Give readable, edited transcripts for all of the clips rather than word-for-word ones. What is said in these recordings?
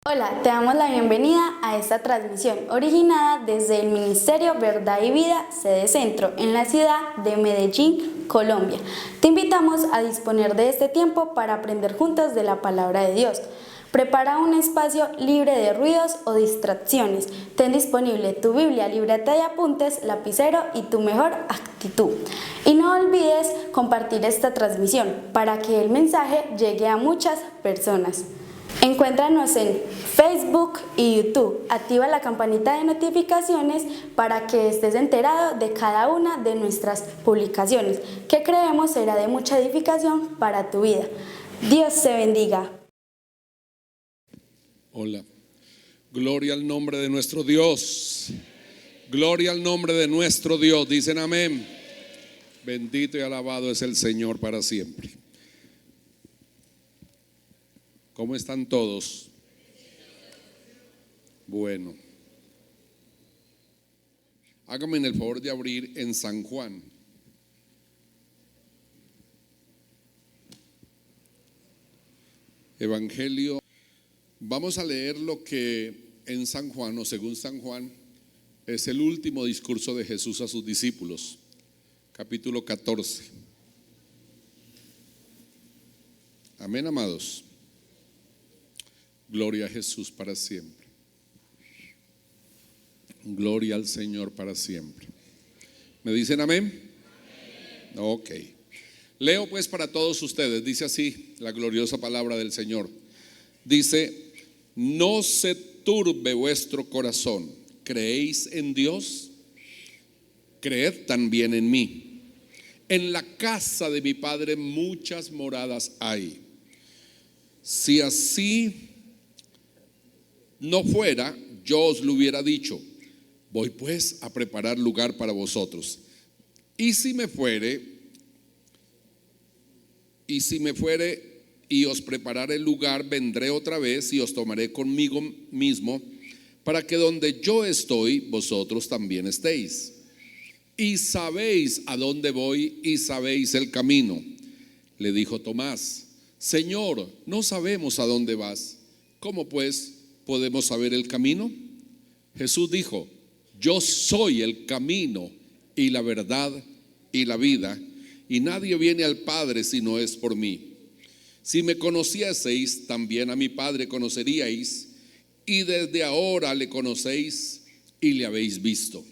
Hola, te damos la bienvenida a esta transmisión originada desde el Ministerio Verdad y Vida, sede Centro, en la ciudad de Medellín, Colombia. Te invitamos a disponer de este tiempo para aprender juntos de la palabra de Dios. Prepara un espacio libre de ruidos o distracciones. Ten disponible tu Biblia, libreta de apuntes, lapicero y tu mejor actitud. Y no olvides compartir esta transmisión para que el mensaje llegue a muchas personas. Encuéntranos en Facebook y YouTube. Activa la campanita de notificaciones para que estés enterado de cada una de nuestras publicaciones, que creemos será de mucha edificación para tu vida. Dios te bendiga. Hola. Gloria al nombre de nuestro Dios. Gloria al nombre de nuestro Dios. Dicen amén. Bendito y alabado es el Señor para siempre. ¿Cómo están todos? Bueno, háganme el favor de abrir en San Juan. Evangelio. Vamos a leer lo que en San Juan, o según San Juan, es el último discurso de Jesús a sus discípulos. Capítulo 14. Amén, amados. Gloria a Jesús para siempre. Gloria al Señor para siempre. ¿Me dicen amén? Amén. Ok. Leo pues para todos ustedes. Dice así la gloriosa palabra del Señor. Dice: no se turbe vuestro corazón. ¿Creéis en Dios? Creed también en mí. En la casa de mi Padre muchas moradas hay. Si así no fuera, yo os lo hubiera dicho. Voy pues a preparar lugar para vosotros. Y si me fuere y os prepararé el lugar, vendré otra vez y os tomaré conmigo mismo, para que donde yo estoy, vosotros también estéis. Y sabéis a dónde voy y sabéis el camino. Le dijo Tomás: Señor, no sabemos a dónde vas. ¿Cómo pues podemos saber el camino? Jesús dijo: yo soy el camino y la verdad y la vida, y nadie viene al Padre si no es por mí. Si me conocieseis, también a mi Padre conoceríais, y desde ahora le conocéis y le habéis visto.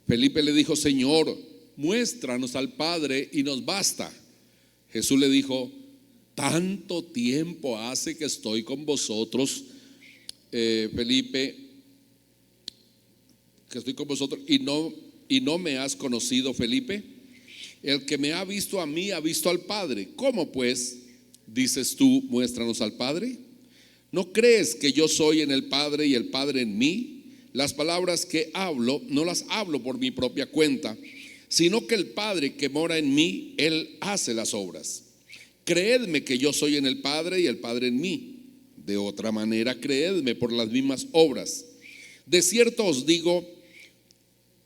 Felipe le dijo: Señor, muéstranos al Padre y nos basta. Jesús le dijo: tanto tiempo hace que estoy con vosotros, Felipe, que estoy con vosotros y no me has conocido, Felipe. El que me ha visto a mí ha visto al Padre. ¿Cómo pues dices tú, muéstranos al Padre? ¿No crees que yo soy en el Padre y el Padre en mí? Las palabras que hablo no las hablo por mi propia cuenta, sino que el Padre que mora en mí, Él hace las obras. Creedme que yo soy en el Padre y el Padre en mí. De otra manera, creedme por las mismas obras. De cierto os digo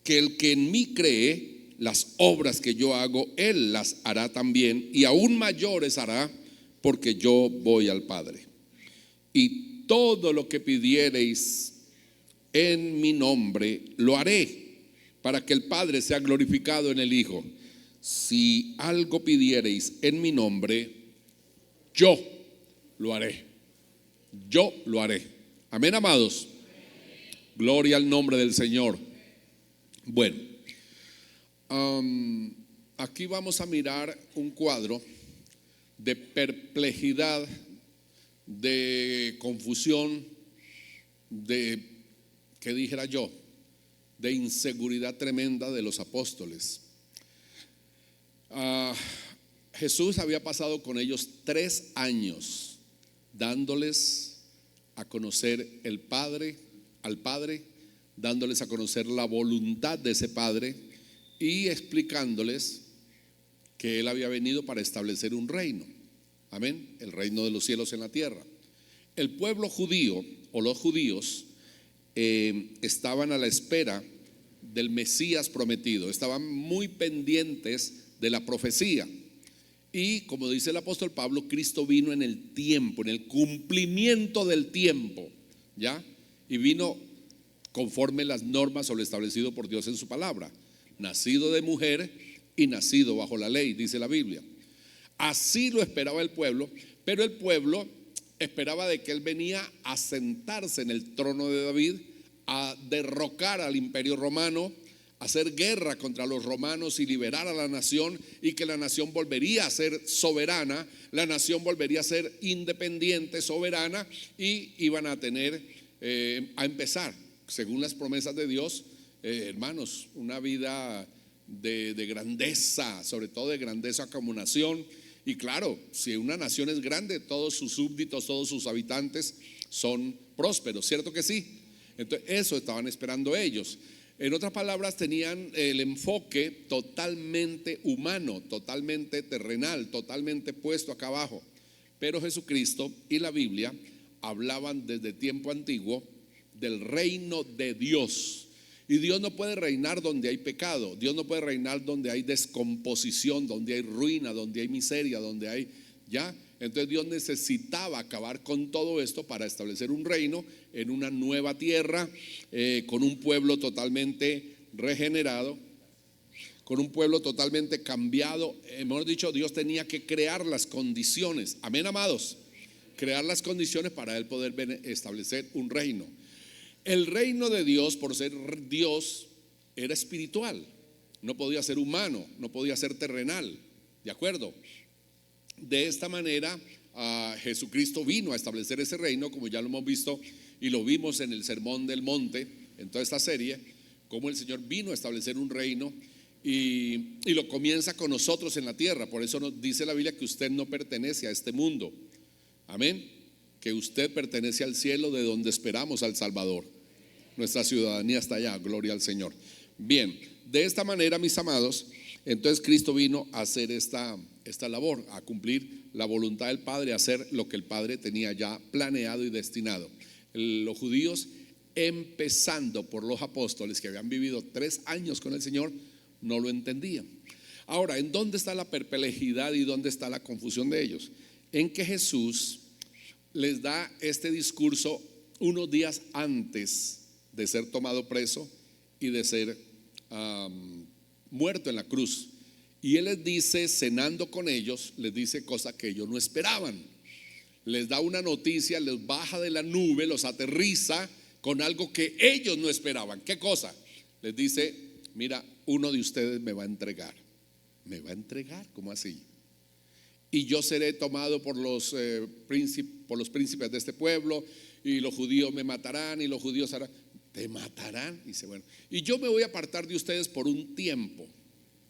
que el que en mí cree, las obras que yo hago, Él las hará también, y aún mayores hará, porque yo voy al Padre. Y todo lo que pidiereis en mi nombre, lo haré, para que el Padre sea glorificado en el Hijo. Si algo pidiereis en mi nombre, yo lo haré. Yo lo haré. Amén, amados. Gloria al nombre del Señor. Bueno, aquí vamos a mirar un cuadro de perplejidad, de confusión, de, ¿qué dijera yo?, de inseguridad tremenda de los apóstoles. Jesús había pasado con ellos 3 años dándoles a conocer el Padre, al Padre, dándoles a conocer la voluntad de ese Padre y explicándoles que Él había venido para establecer un reino. Amén, el reino de los cielos en la tierra. El pueblo judío o los judíos estaban a la espera del Mesías prometido, estaban muy pendientes de la profecía. Y como dice el apóstol Pablo, Cristo vino en el tiempo, en el cumplimiento del tiempo, ¿ya? Y vino conforme las normas o lo establecido por Dios en su palabra, nacido de mujer y nacido bajo la ley, dice la Biblia. Así lo esperaba el pueblo, pero el pueblo esperaba de que él venía a sentarse en el trono de David, a derrocar al imperio romano, hacer guerra contra los romanos y liberar a la nación, y que la nación volvería a ser soberana, la nación volvería a ser independiente, soberana, y iban a tener, a empezar, según las promesas de Dios, hermanos, una vida de grandeza, sobre todo de grandeza como nación. Y claro, si una nación es grande, todos sus súbditos, todos sus habitantes son prósperos, ¿cierto que sí? Entonces eso estaban esperando ellos. En otras palabras, tenían el enfoque totalmente humano, totalmente terrenal, totalmente puesto acá abajo. Pero Jesucristo y la Biblia hablaban desde tiempo antiguo del reino de Dios. Y Dios no puede reinar donde hay pecado. Dios no puede reinar donde hay descomposición, donde hay ruina, donde hay miseria, donde hay, ¿ya? Entonces Dios necesitaba acabar con todo esto para establecer un reino en una nueva tierra, con un pueblo totalmente regenerado, con un pueblo totalmente cambiado. Hemos dicho, Dios tenía que crear las condiciones, amén, amados, crear las condiciones para él poder establecer un reino. El reino de Dios, por ser Dios, era espiritual, no podía ser humano, no podía ser terrenal, ¿de acuerdo? De esta manera Jesucristo vino a establecer ese reino, como ya lo hemos visto y lo vimos en el Sermón del Monte, en toda esta serie, como el Señor vino a establecer un reino y lo comienza con nosotros en la tierra. Por eso nos dice la Biblia que usted no pertenece a este mundo, amén, que usted pertenece al cielo, de donde esperamos al Salvador. Nuestra ciudadanía está allá, gloria al Señor. Bien, de esta manera, mis amados, entonces Cristo vino a hacer esta labor, a cumplir la voluntad del Padre, a hacer lo que el Padre tenía ya planeado y destinado. Los judíos, empezando por los apóstoles que habían vivido 3 años con el Señor, no lo entendían. Ahora, ¿en dónde está la perplejidad y dónde está la confusión de ellos? En que Jesús les da este discurso unos días antes de ser tomado preso y de ser muerto en la cruz. Y él les dice, cenando con ellos, les dice cosas que ellos no esperaban. Les da una noticia, les baja de la nube, los aterriza con algo que ellos no esperaban. ¿Qué cosa? Les dice, mira, uno de ustedes me va a entregar. ¿Me va a entregar? ¿Cómo así? Y yo seré tomado por los príncipes de este pueblo, y los judíos me matarán, y los judíos harán. ¿Te matarán? Dice, bueno, y yo me voy a apartar de ustedes por un tiempo,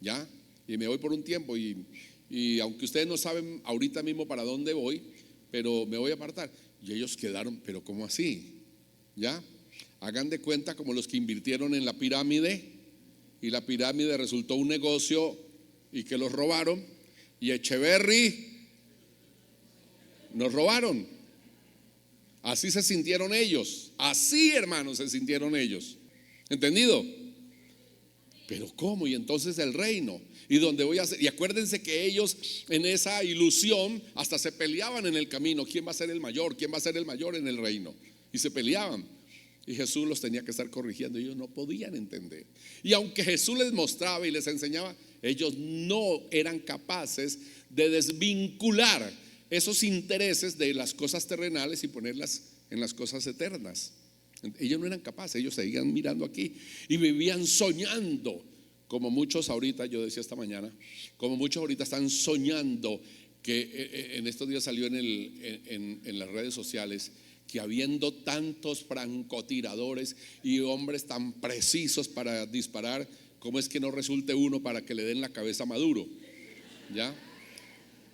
¿ya? Y me voy por un tiempo, y aunque ustedes no saben ahorita mismo para dónde voy, pero me voy a apartar. Y ellos quedaron, pero ¿cómo así? ¿Ya? Hagan de cuenta como los que invirtieron en la pirámide, y la pirámide resultó un negocio y que los robaron, y Echeverry nos robaron. Así se sintieron ellos, así, hermanos, se sintieron ellos. ¿Entendido? Pero ¿cómo? Y entonces el reino, y donde voy a hacer, y acuérdense que ellos en esa ilusión hasta se peleaban en el camino. ¿Quién va a ser el mayor? ¿Quién va a ser el mayor en el reino? Y se peleaban, y Jesús los tenía que estar corrigiendo. Ellos no podían entender, y aunque Jesús les mostraba y les enseñaba, ellos no eran capaces de desvincular esos intereses de las cosas terrenales y ponerlas en las cosas eternas. Ellos no eran capaces, ellos seguían mirando aquí y vivían soñando, como muchos ahorita, yo decía esta mañana, como muchos ahorita están soñando, que en estos días salió en las redes sociales, que habiendo tantos francotiradores y hombres tan precisos para disparar, ¿cómo es que no resulte uno para que le den la cabeza a Maduro? ¿Ya?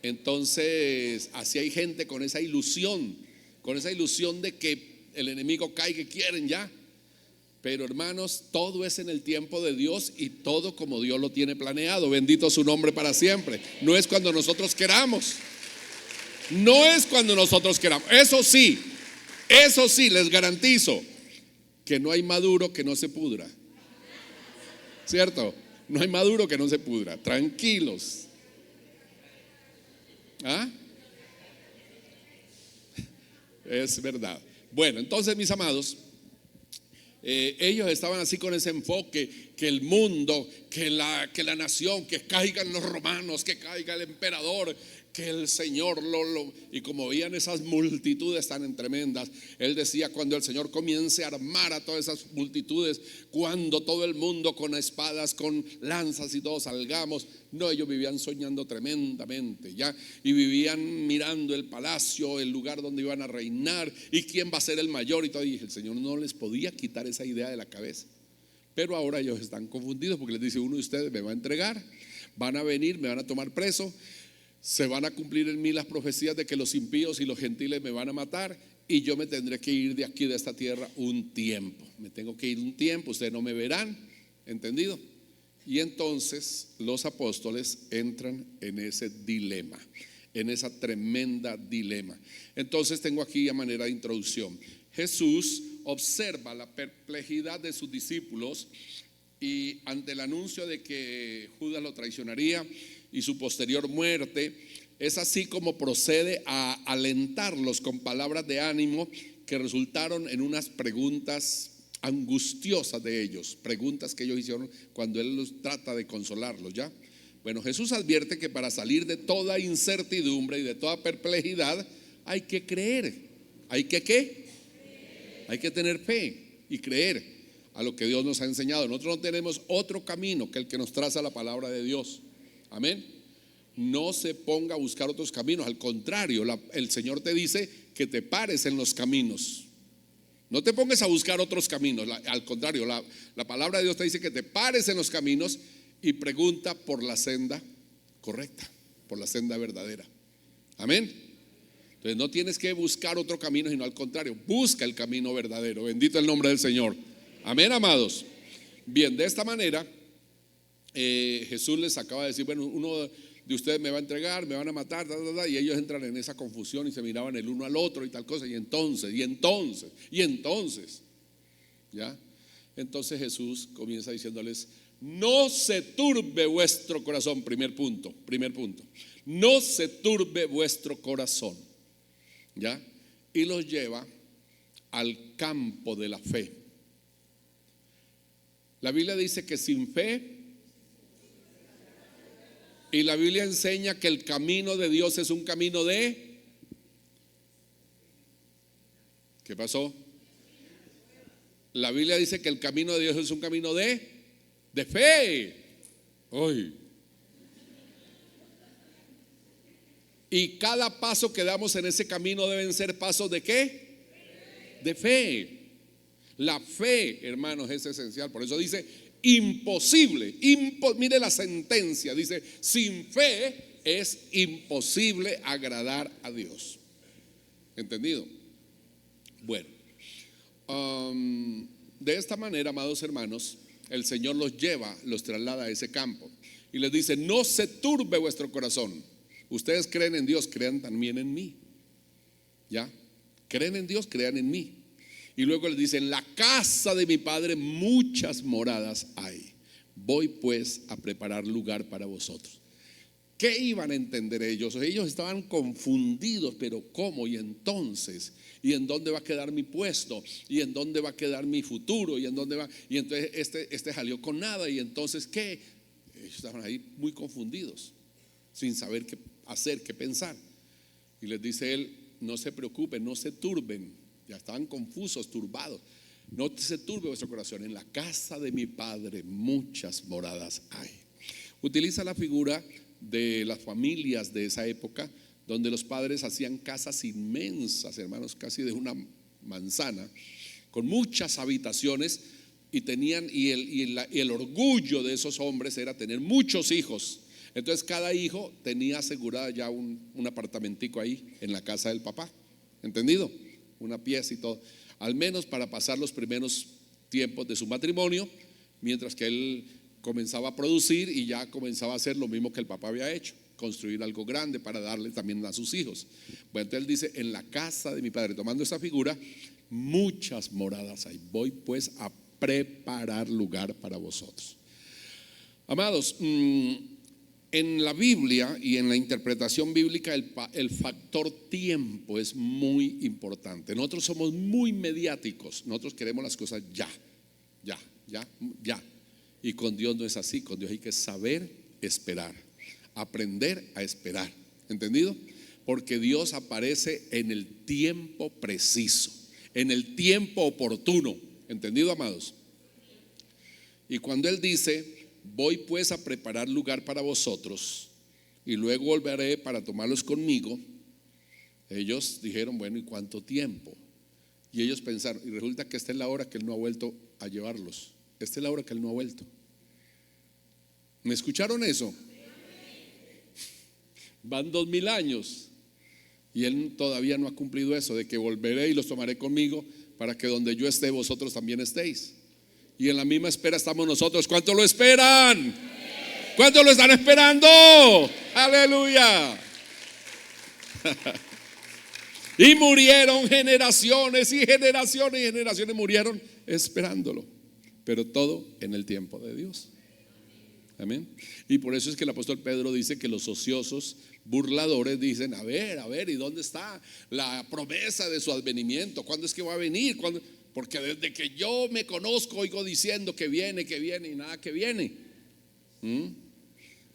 Entonces, así hay gente con esa ilusión de que el enemigo caiga, que quieren ya. Pero hermanos, todo es en el tiempo de Dios y todo como Dios lo tiene planeado. Bendito su nombre para siempre. No es cuando nosotros queramos. No es cuando nosotros queramos. Eso sí, les garantizo que no hay maduro que no se pudra. ¿Cierto? No hay maduro que no se pudra. Tranquilos. ¿Ah? Es verdad. Bueno, entonces mis amados, ellos estaban así con ese enfoque, que el mundo, que la nación, que caigan los romanos, que caiga el emperador, que el Señor y como veían esas multitudes tan tremendas, él decía: cuando el Señor comience a armar a todas esas multitudes, cuando todo el mundo con espadas, con lanzas y todos salgamos. No, ellos vivían soñando tremendamente, ya, y vivían mirando el palacio, el lugar donde iban a reinar y quién va a ser el mayor y todo. Y el Señor no les podía quitar esa idea de la cabeza. Pero ahora ellos están confundidos porque les dice: uno de ustedes me va a entregar, van a venir, me van a tomar preso, se van a cumplir en mí las profecías de que los impíos y los gentiles me van a matar, y yo me tendré que ir de aquí, de esta tierra, un tiempo. Me tengo que ir un tiempo, ustedes no me verán. ¿Entendido? Y entonces los apóstoles entran en ese dilema, en esa tremenda dilema. Entonces tengo aquí a manera de introducción: Jesús observa la perplejidad de sus discípulos y ante el anuncio de que Judas lo traicionaría y su posterior muerte, es así como procede a alentarlos con palabras de ánimo que resultaron en unas preguntas angustiosas de ellos, preguntas que ellos hicieron cuando él los trata de consolarlos, ¿ya? Bueno, Jesús advierte que para salir de toda incertidumbre y de toda perplejidad hay que creer. ¿Hay que qué? Hay que tener fe y creer a lo que Dios nos ha enseñado. Nosotros no tenemos otro camino que el que nos traza la palabra de Dios. Amén. No se ponga a buscar otros caminos. Al contrario, el Señor te dice que te pares en los caminos. No te pongas a buscar otros caminos. Al contrario, la palabra de Dios te dice que te pares en los caminos y pregunta por la senda correcta, por la senda verdadera. Amén. Entonces no tienes que buscar otro camino, sino al contrario, busca el camino verdadero. Bendito el nombre del Señor. Amén, amados. Bien, de esta manera Jesús les acaba de decir: bueno, uno de ustedes me va a entregar, me van a matar, y ellos entran en esa confusión y se miraban el uno al otro y tal cosa. Y entonces, ¿ya? Entonces Jesús comienza diciéndoles: no se turbe vuestro corazón. Primer punto, no se turbe vuestro corazón, ¿ya? Y los lleva al campo de la fe. La Biblia dice que sin fe, y la Biblia enseña que el camino de Dios es un camino de... ¿Qué pasó? La Biblia dice que el camino de Dios es un camino de fe. ¡Ay! Y cada paso que damos en ese camino deben ser pasos de ¿qué? De fe. La fe, hermanos, es esencial. Por eso dice imposible. Mire la sentencia, dice: sin fe es imposible agradar a Dios. ¿Entendido? Bueno, de esta manera, amados hermanos, el Señor los lleva, los traslada a ese campo y les dice: no se turbe vuestro corazón. Ustedes creen en Dios, crean también en mí. ¿Ya? Creen en Dios, crean en mí. Y luego les dice: en la casa de mi Padre muchas moradas hay. Voy pues a preparar lugar para vosotros. ¿Qué iban a entender ellos? Ellos estaban confundidos, pero ¿cómo? Y entonces, ¿y en dónde va a quedar mi puesto? ¿Y en dónde va a quedar mi futuro? ¿Y en dónde va? Y entonces este salió con nada. ¿Y entonces qué? Ellos estaban ahí muy confundidos, sin saber qué hacer, qué pensar. Y les dice él: no se preocupen, no se turben. Ya estaban confusos, turbados. No se turbe vuestro corazón. En la casa de mi Padre muchas moradas hay. Utiliza la figura de las familias de esa época, donde los padres hacían casas inmensas, hermanos, casi de una manzana, con muchas habitaciones, y tenían, y el orgullo de esos hombres era tener muchos hijos. Entonces cada hijo tenía asegurada ya un apartamentico ahí en la casa del papá. ¿Entendido? Una pieza y todo, al menos para pasar los primeros tiempos de su matrimonio, mientras que él comenzaba a producir y ya comenzaba a hacer lo mismo que el papá había hecho, construir algo grande para darle también a sus hijos. Bueno, entonces él dice: en la casa de mi Padre, tomando esa figura, muchas moradas hay. Voy pues a preparar lugar para vosotros. Amados, en En la Biblia y en la interpretación bíblica el factor tiempo es muy importante. Nosotros somos muy mediáticos, nosotros queremos las cosas ya. Y con Dios no es así, con Dios hay que saber esperar, aprender a esperar, ¿entendido? Porque Dios aparece en el tiempo preciso, en el tiempo oportuno, ¿entendido, amados? Y cuando Él dice: voy pues a preparar lugar para vosotros y luego volveré para tomarlos conmigo, ellos dijeron: bueno, ¿y cuánto tiempo? Y ellos pensaron, y resulta que esta es la hora que Él no ha vuelto a llevarlos. Esta es la hora que Él no ha vuelto. ¿Me escucharon eso? Van 2000 años y Él todavía no ha cumplido eso de que volveré y los tomaré conmigo para que donde yo esté vosotros también estéis. Y en la misma espera estamos nosotros. ¿Cuánto lo esperan? ¿Cuánto lo están esperando? Aleluya. Y murieron generaciones y generaciones y generaciones murieron esperándolo, pero todo en el tiempo de Dios. Amén. Y por eso es que el apóstol Pedro dice que los ociosos burladores dicen: a ver, ¿y dónde está la promesa de su advenimiento? ¿Cuándo es que va a venir? ¿Cuándo? Porque desde que yo me conozco oigo diciendo que viene y nada que viene.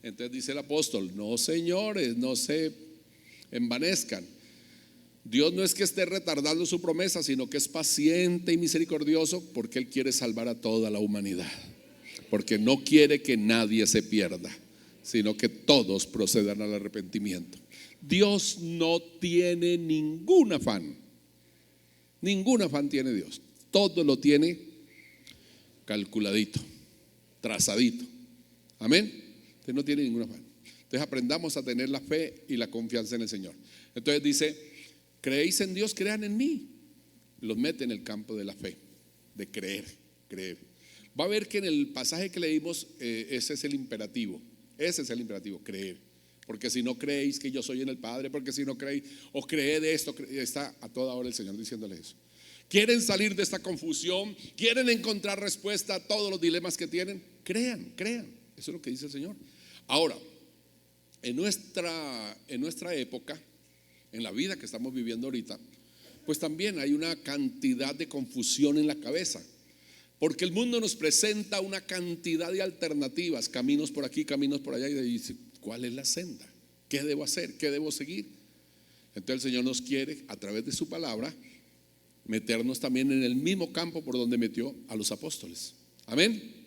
Entonces dice el apóstol: no, señores, no se envanezcan. Dios no es que esté retardando su promesa, sino que es paciente y misericordioso, porque Él quiere salvar a toda la humanidad, porque no quiere que nadie se pierda, sino que todos procedan al arrepentimiento. Dios no tiene ningún afán tiene Dios. Todo lo tiene calculadito, trazadito. Amén. Usted no tiene ningún afán. Entonces aprendamos a tener la fe y la confianza en el Señor. Entonces dice: creéis en Dios, crean en mí. Los mete en el campo de la fe, de creer. Va a ver que en el pasaje que leímos, ese es el imperativo, creer. Porque si no creéis que yo soy en el Padre, porque si no creéis, o creed de esto, está a toda hora el Señor diciéndole eso. ¿Quieren salir de esta confusión? ¿Quieren encontrar respuesta a todos los dilemas que tienen? Crean. Eso es lo que dice el Señor. Ahora, en nuestra época, en la vida que estamos viviendo ahorita, pues también hay una cantidad de confusión en la cabeza, porque el mundo nos presenta una cantidad de alternativas, caminos por aquí, caminos por allá, y dice: ¿cuál es la senda? ¿Qué debo hacer? ¿Qué debo seguir? Entonces el Señor nos quiere, a través de su palabra, meternos también en el mismo campo por donde metió a los apóstoles. Amén.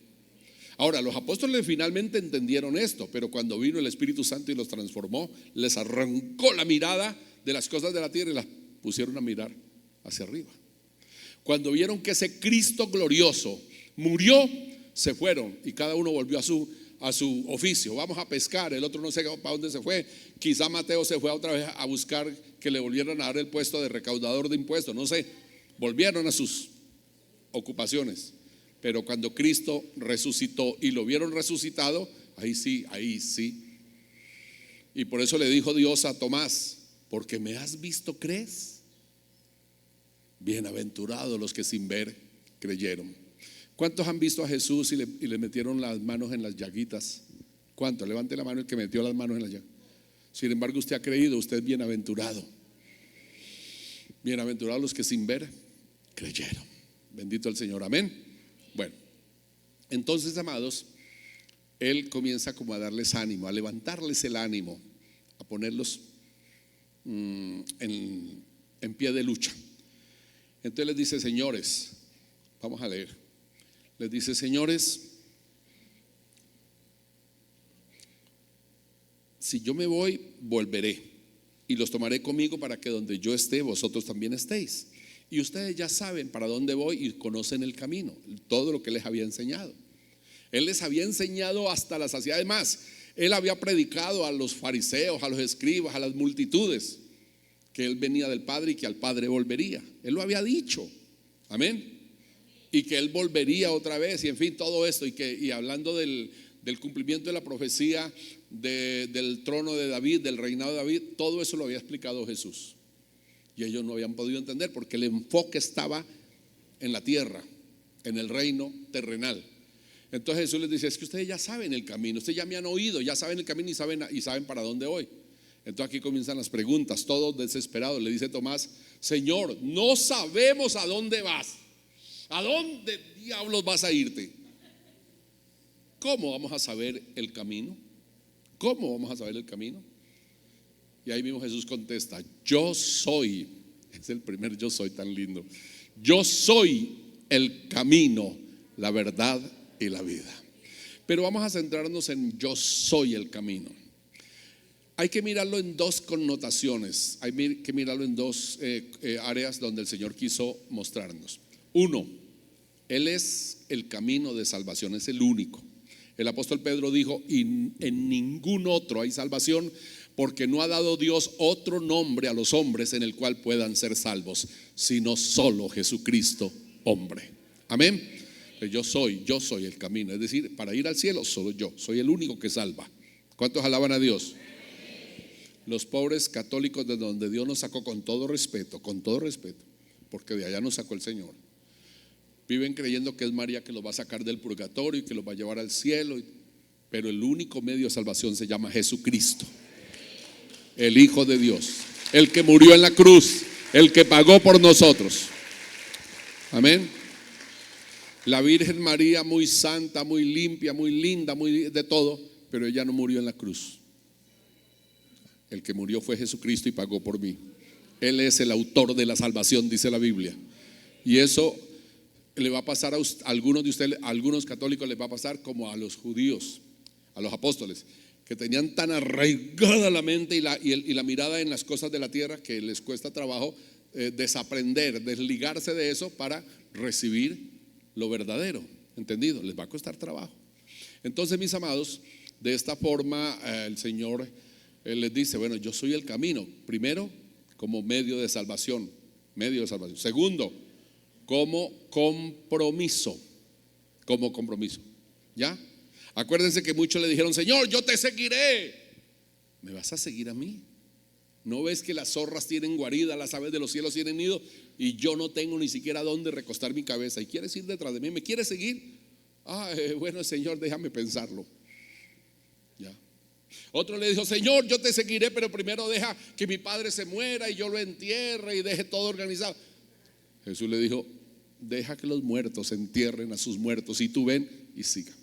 Ahora, los apóstoles finalmente entendieron esto, pero cuando vino el Espíritu Santo y los transformó, les arrancó la mirada de las cosas de la tierra y las pusieron a mirar hacia arriba. Cuando vieron que ese Cristo glorioso murió, se fueron y cada uno volvió a su oficio. Vamos a pescar, el otro no sé para dónde se fue. Quizá Mateo se fue otra vez a buscar que le volvieran a dar el puesto de recaudador de impuestos, no sé. Volvieron a sus ocupaciones. Pero cuando Cristo resucitó y lo vieron resucitado, ahí sí. Y por eso le dijo Dios a Tomás: porque me has visto, ¿crees? Bienaventurados los que sin ver creyeron. ¿Cuántos han visto a Jesús y le metieron las manos en las llaguitas? ¿Cuántos? Levante la mano el que metió las manos en las llagas. Sin embargo, usted ha creído, usted es bienaventurado. Bienaventurados los que sin ver creyeron. Bendito el Señor, amén. Bueno, entonces, amados, Él comienza como a darles ánimo, a levantarles el ánimo, a ponerlos en pie de lucha. Entonces les dice: señores, vamos a leer. Les dice: señores, si yo me voy, volveré y los tomaré conmigo para que donde yo esté, vosotros también estéis. Y ustedes ya saben para dónde voy y conocen el camino, todo lo que les había enseñado. Él les había enseñado hasta la saciedad. Además, Él había predicado a los fariseos, a los escribas, a las multitudes, que Él venía del Padre y que al Padre volvería. Él lo había dicho, amén. Y que Él volvería otra vez, y en fin, todo esto. Y hablando del cumplimiento de la profecía del trono de David, del reinado de David, todo eso lo había explicado Jesús. Y ellos no habían podido entender porque el enfoque estaba en la tierra, en el reino terrenal. Entonces Jesús les dice: es que ustedes ya saben el camino, ustedes ya me han oído, ya saben el camino y saben para dónde voy. Entonces aquí comienzan las preguntas, todos desesperados. Le dice Tomás: Señor, no sabemos a dónde vas. ¿A dónde diablos vas a irte? ¿Cómo vamos a saber el camino? ¿Cómo vamos a saber el camino? Y ahí mismo Jesús contesta: yo soy. Es el primer yo soy tan lindo. Yo soy el camino, la verdad y la vida. Pero vamos a centrarnos en yo soy el camino. Hay que mirarlo en dos connotaciones. Hay que mirarlo en dos áreas donde el Señor quiso mostrarnos. Uno, Él es el camino de salvación, es el único. El apóstol Pedro dijo: y en ningún otro hay salvación, porque no ha dado Dios otro nombre a los hombres en el cual puedan ser salvos, sino solo Jesucristo, hombre. Amén. Yo soy el camino, es decir, para ir al cielo solo yo, soy el único que salva. ¿Cuántos alaban a Dios? Los pobres católicos, de donde Dios nos sacó, con todo respeto, porque de allá nos sacó el Señor, viven creyendo que es María que los va a sacar del purgatorio y que los va a llevar al cielo. Pero el único medio de salvación se llama Jesucristo, el Hijo de Dios, el que murió en la cruz, el que pagó por nosotros. Amén. La Virgen María, muy santa, muy limpia, muy linda, muy de todo, pero ella no murió en la cruz. El que murió fue Jesucristo y pagó por mí. Él es el autor de la salvación, dice la Biblia. Y eso le va a pasar a algunos de ustedes, a algunos católicos les va a pasar como a los judíos, a los apóstoles, que tenían tan arraigada la mente y la mirada en las cosas de la tierra, que les cuesta trabajo desaprender, desligarse de eso para recibir lo verdadero. ¿Entendido? Les va a costar trabajo. Entonces, mis amados, de esta forma el Señor les dice: bueno, yo soy el camino. Primero, como medio de salvación. Segundo, como compromiso. ¿Ya? Acuérdense que muchos le dijeron: Señor, yo te seguiré. ¿Me vas a seguir a mí? ¿No ves que las zorras tienen guarida, las aves de los cielos tienen nido, y yo no tengo ni siquiera dónde recostar mi cabeza? ¿Y quieres ir detrás de mí? ¿Me quieres seguir? Bueno, Señor, déjame pensarlo. Ya. Otro le dijo: Señor, yo te seguiré, pero primero deja que mi padre se muera y yo lo entierre y deje todo organizado. Jesús le dijo: deja que los muertos entierren a sus muertos y tú ven y sígame.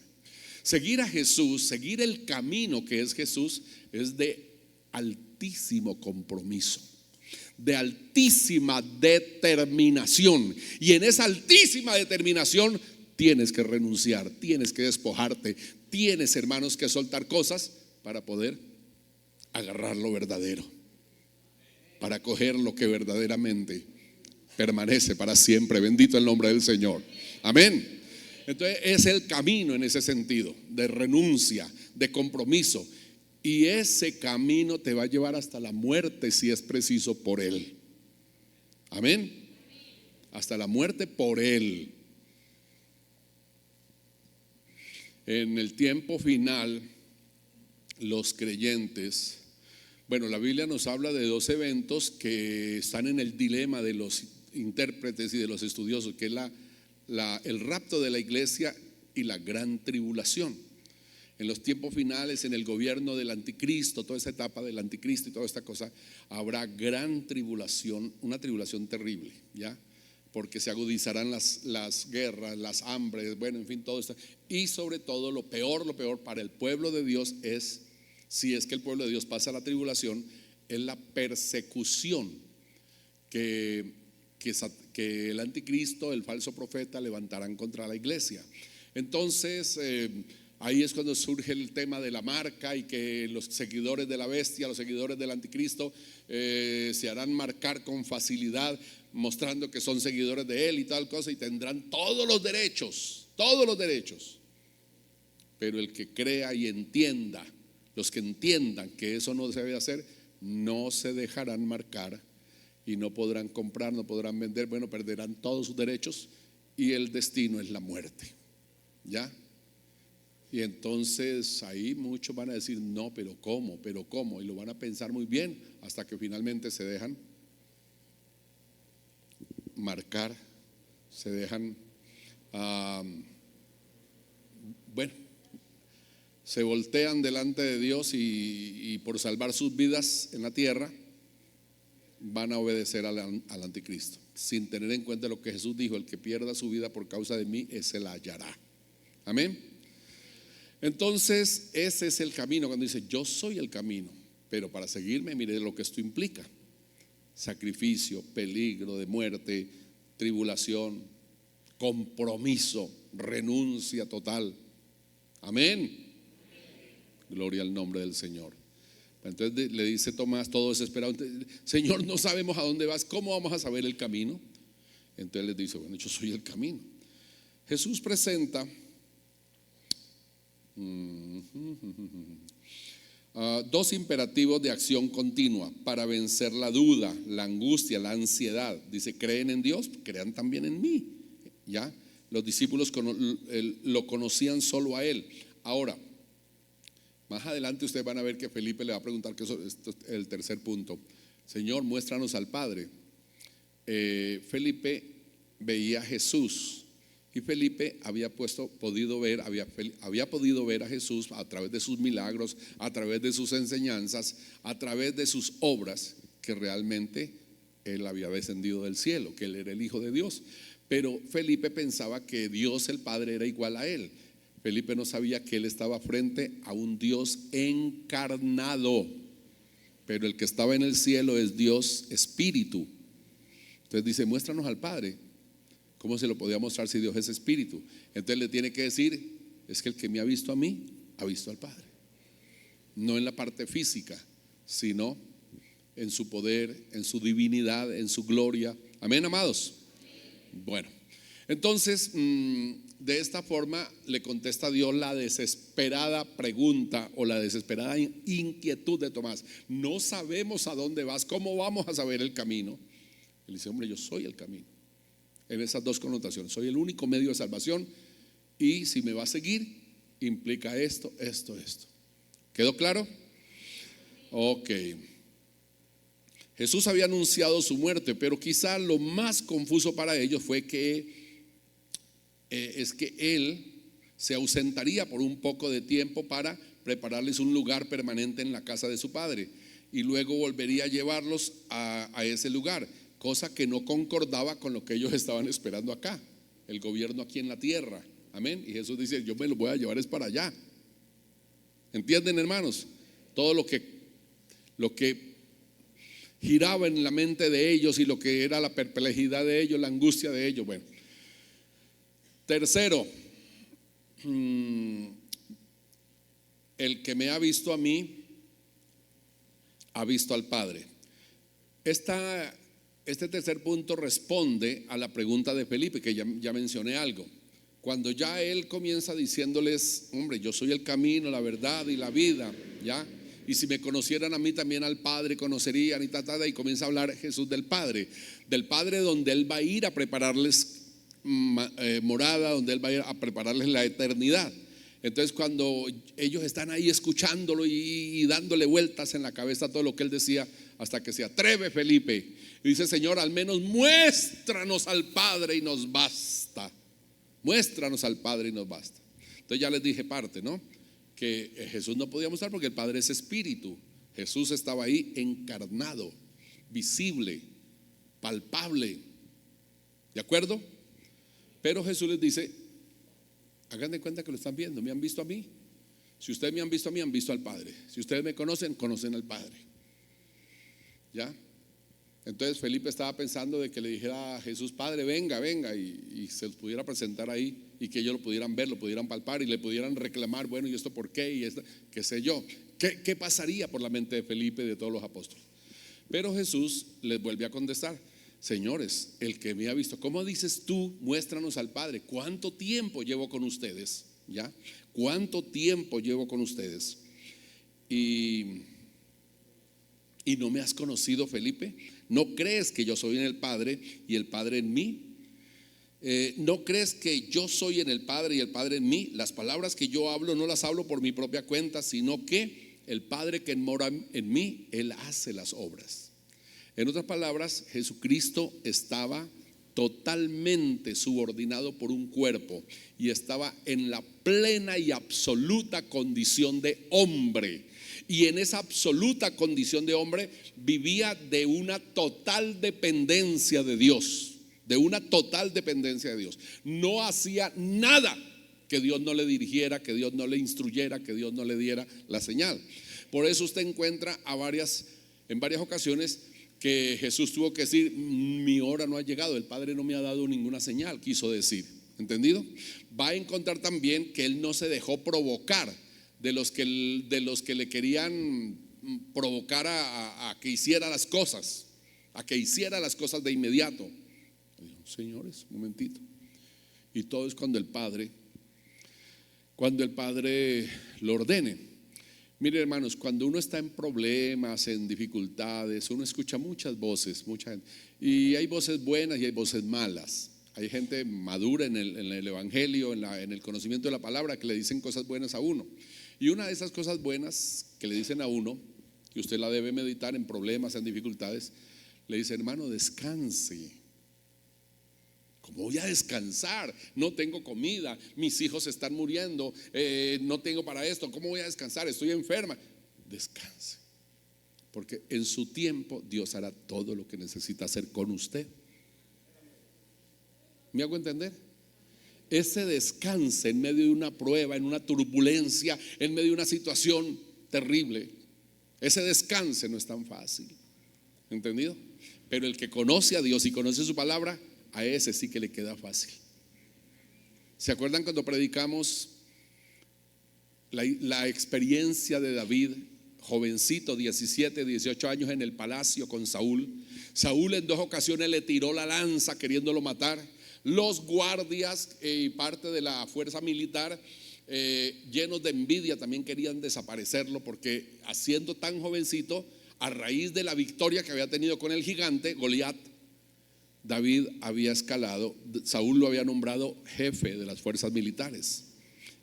Seguir a Jesús, seguir el camino que es Jesús, es de altísimo compromiso, de altísima determinación. Y en esa altísima determinación tienes que renunciar, tienes que despojarte, tienes, hermanos, que soltar cosas para poder agarrar lo verdadero, para coger lo que verdaderamente permanece para siempre. Bendito el nombre del Señor. Amén. Entonces es el camino en ese sentido, de renuncia, de compromiso. Y ese camino te va a llevar hasta la muerte, si es preciso, por Él. Amén. Hasta la muerte por Él. En el tiempo final, los creyentes, bueno, la Biblia nos habla de dos eventos que están en el dilema de los intérpretes y de los estudiosos, que es el rapto de la iglesia y la gran tribulación. En los tiempos finales, en el gobierno del anticristo, toda esa etapa del anticristo y toda esta cosa, habrá gran tribulación, una tribulación terrible, ¿ya? Porque se agudizarán las guerras, las hambres, bueno, en fin, todo esto. Y sobre todo, lo peor para el pueblo de Dios es, si es que el pueblo de Dios pasa la tribulación, es la persecución que el anticristo, el falso profeta, levantarán contra la iglesia. Entonces, ahí es cuando surge el tema de la marca, y que los seguidores de la bestia, los seguidores del anticristo, se harán marcar con facilidad, mostrando que son seguidores de él y tal cosa, y tendrán todos los derechos. Pero el que crea y entienda, los que entiendan que eso no se debe hacer, no se dejarán marcar y no podrán comprar, no podrán vender, bueno, perderán todos sus derechos y el destino es la muerte. ¿Ya? Y entonces ahí muchos van a decir: no, pero ¿cómo? Y lo van a pensar muy bien hasta que finalmente se dejan marcar, se dejan bueno, se voltean delante de Dios y por salvar sus vidas en la tierra van a obedecer al anticristo, sin tener en cuenta lo que Jesús dijo: el que pierda su vida por causa de mí, ese la hallará. Amén. Entonces ese es el camino, cuando dice yo soy el camino. Pero para seguirme, mire lo que esto implica: sacrificio, peligro de muerte, tribulación, compromiso, renuncia total. Amén. Gloria al nombre del Señor. Entonces le dice Tomás, todo desesperado: Señor, no sabemos a dónde vas, ¿cómo vamos a saber el camino? Entonces les dice: bueno, yo soy el camino. Jesús presenta dos imperativos de acción continua para vencer la duda, la angustia, la ansiedad. Dice: creen en Dios, crean también en mí. ¿Ya? Los discípulos lo conocían solo a Él. Ahora, más adelante ustedes van a ver que Felipe le va a preguntar, que esto es el tercer punto: Señor, muéstranos al Padre. Felipe veía a Jesús, y Felipe había podido ver a Jesús a través de sus milagros, a través de sus enseñanzas, a través de sus obras, que realmente Él había descendido del cielo, que Él era el Hijo de Dios. Pero Felipe pensaba que Dios el Padre era igual a Él. Felipe no sabía que Él estaba frente a un Dios encarnado, pero el que estaba en el cielo es Dios Espíritu. Entonces dice: muéstranos al Padre. ¿Cómo se lo podía mostrar si Dios es Espíritu? Entonces le tiene que decir: es que el que me ha visto a mí, ha visto al Padre. No en la parte física, sino en su poder, en su divinidad, en su gloria. Amén, amados. Bueno, entonces de esta forma le contesta a Dios la desesperada pregunta o la desesperada inquietud de Tomás: no sabemos a dónde vas, ¿cómo vamos a saber el camino? Él dice: hombre, yo soy el camino. En esas dos connotaciones: soy el único medio de salvación, y si me va a seguir implica esto. ¿Quedó claro? Ok. Jesús había anunciado su muerte, pero quizá lo más confuso para ellos fue que Él se ausentaría por un poco de tiempo para prepararles un lugar permanente en la casa de su Padre, y luego volvería a llevarlos a ese lugar, cosa que no concordaba con lo que ellos estaban esperando acá, el gobierno aquí en la tierra. Amén. Y Jesús dice: yo me lo voy a llevar es para allá. ¿Entienden, hermanos? Todo lo que giraba en la mente de ellos y lo que era la perplejidad de ellos, la angustia de ellos. Bueno, tercero, el que me ha visto a mí, ha visto al Padre. Este tercer punto responde a la pregunta de Felipe, que ya mencioné algo. Cuando ya él comienza diciéndoles: hombre, yo soy el camino, la verdad y la vida, ¿ya? Y si me conocieran a mí, también al Padre conocerían, y comienza a hablar Jesús del Padre donde Él va a ir a prepararles morada, donde Él va a ir a prepararles la eternidad. Entonces, cuando ellos están ahí escuchándolo y dándole vueltas en la cabeza a todo lo que Él decía, hasta que se atreve Felipe y dice: Señor, al menos muéstranos al Padre y nos basta. Muéstranos al Padre y nos basta. Entonces ya les dije parte, ¿no? Que Jesús no podía mostrar porque el Padre es Espíritu. Jesús estaba ahí encarnado, visible, palpable. ¿De acuerdo? Pero Jesús les dice: hagan de cuenta que lo están viendo, me han visto a mí. Si ustedes me han visto a mí, han visto al Padre. Si ustedes me conocen, conocen al Padre. ¿Ya? Entonces Felipe estaba pensando de que le dijera a Jesús: Padre, venga, y se los pudiera presentar ahí, y que ellos lo pudieran ver, lo pudieran palpar y le pudieran reclamar: bueno, ¿y esto por qué? Y esto, qué sé yo. ¿Qué pasaría por la mente de Felipe y de todos los apóstoles? Pero Jesús les vuelve a contestar: señores, el que me ha visto. ¿Cómo dices tú, muéstranos al Padre? ¿Cuánto tiempo llevo con ustedes? ¿Ya? ¿Cuánto tiempo llevo con ustedes? Y no me has conocido, Felipe. ¿No crees que yo soy en el Padre y el Padre en mí? ¿No crees que yo soy en el Padre y el Padre en mí? Las palabras que yo hablo no las hablo por mi propia cuenta, sino que el Padre que mora en mí, Él hace las obras. En otras palabras, Jesucristo estaba totalmente subordinado por un cuerpo y estaba en la plena y absoluta condición de hombre. Y en esa absoluta condición de hombre vivía de una total dependencia de Dios, de una total dependencia de Dios. No hacía nada que Dios no le dirigiera, que Dios no le instruyera, que Dios no le diera la señal. Por eso usted encuentra en varias ocasiones que Jesús tuvo que decir: mi hora no ha llegado, el Padre no me ha dado ninguna señal, quiso decir. ¿Entendido? Va a encontrar también que él no se dejó provocar de los que le querían provocar a que hiciera las cosas, de inmediato. Dijo: señores, un momentito. Y todo es cuando el Padre lo ordene. Mire, hermanos, cuando uno está en problemas, en dificultades, uno escucha muchas voces, mucha gente, y hay voces buenas y hay voces malas. Hay gente madura en el evangelio, en el conocimiento de la palabra, que le dicen cosas buenas a uno. Y una de esas cosas buenas que le dicen a uno, que usted la debe meditar en problemas, en dificultades, le dice: hermano, descanse. ¿Cómo voy a descansar? No tengo comida, mis hijos están muriendo, no tengo para esto. ¿Cómo voy a descansar? Estoy enferma. Descanse, porque en su tiempo Dios hará todo lo que necesita hacer con usted. ¿Me hago entender? Ese descanse en medio de una prueba, en una turbulencia, en medio de una situación terrible, ese descanse no es tan fácil. ¿Entendido? Pero el que conoce a Dios y conoce su palabra, a ese sí que le queda fácil. ¿Se acuerdan cuando predicamos la experiencia de David, jovencito, 17, 18 años, en el palacio con Saúl? Saúl en 2 ocasiones le tiró la lanza queriéndolo matar. Los guardias y parte de la fuerza militar, llenos de envidia, también querían desaparecerlo, porque siendo tan jovencito, a raíz de la victoria que había tenido con el gigante Goliat, David había escalado, Saúl lo había nombrado jefe de las fuerzas militares.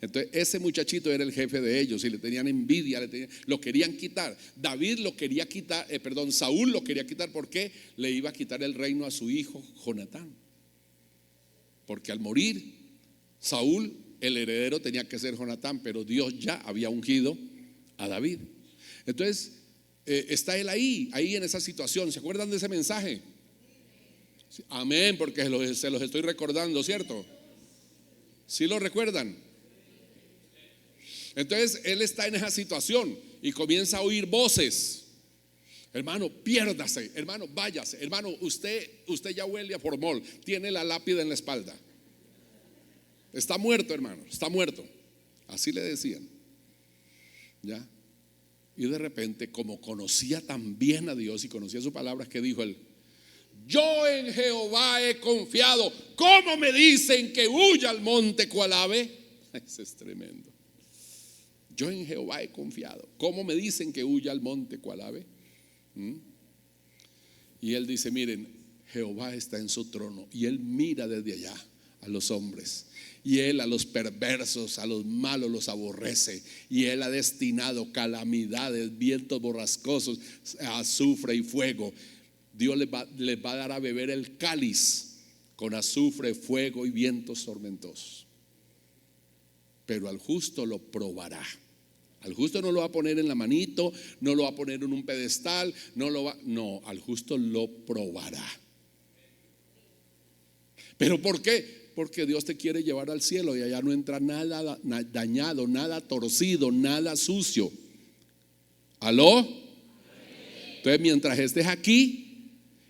Entonces ese muchachito era el jefe de ellos y le tenían envidia, lo querían quitar. David lo quería quitar, Saúl lo quería quitar porque le iba a quitar el reino a su hijo Jonatán. Porque al morir Saúl, el heredero tenía que ser Jonatán, pero Dios ya había ungido a David. Entonces está él ahí en esa situación. ¿Se acuerdan de ese mensaje? Amén, porque se los estoy recordando, ¿cierto? ¿Sí lo recuerdan? Entonces él está en esa situación y comienza a oír voces. Hermano, piérdase, hermano, váyase, hermano, usted ya huele a formol, tiene la lápida en la espalda. Está muerto, hermano, está muerto. Así le decían. ¿Ya? Y de repente, como conocía tan bien a Dios y conocía su palabra, ¿qué dijo él? Yo en Jehová he confiado. ¿Cómo me dicen que huya al monte cual ave? Eso es tremendo. Yo en Jehová he confiado. ¿Cómo me dicen que huya al monte cual ave? Y él dice: miren, Jehová está en su trono y él mira desde allá a los hombres, y él a los perversos, a los malos los aborrece, y él ha destinado calamidades, vientos borrascosos, azufre y fuego. Dios les va a dar a beber el cáliz con azufre, fuego y vientos tormentosos. Pero al justo lo probará. Al justo no lo va a poner en la manito, no lo va a poner en un pedestal, no, al justo lo probará. ¿Pero por qué? Porque Dios te quiere llevar al cielo y allá no entra nada dañado, nada torcido, nada sucio. ¿Aló? Entonces, mientras estés aquí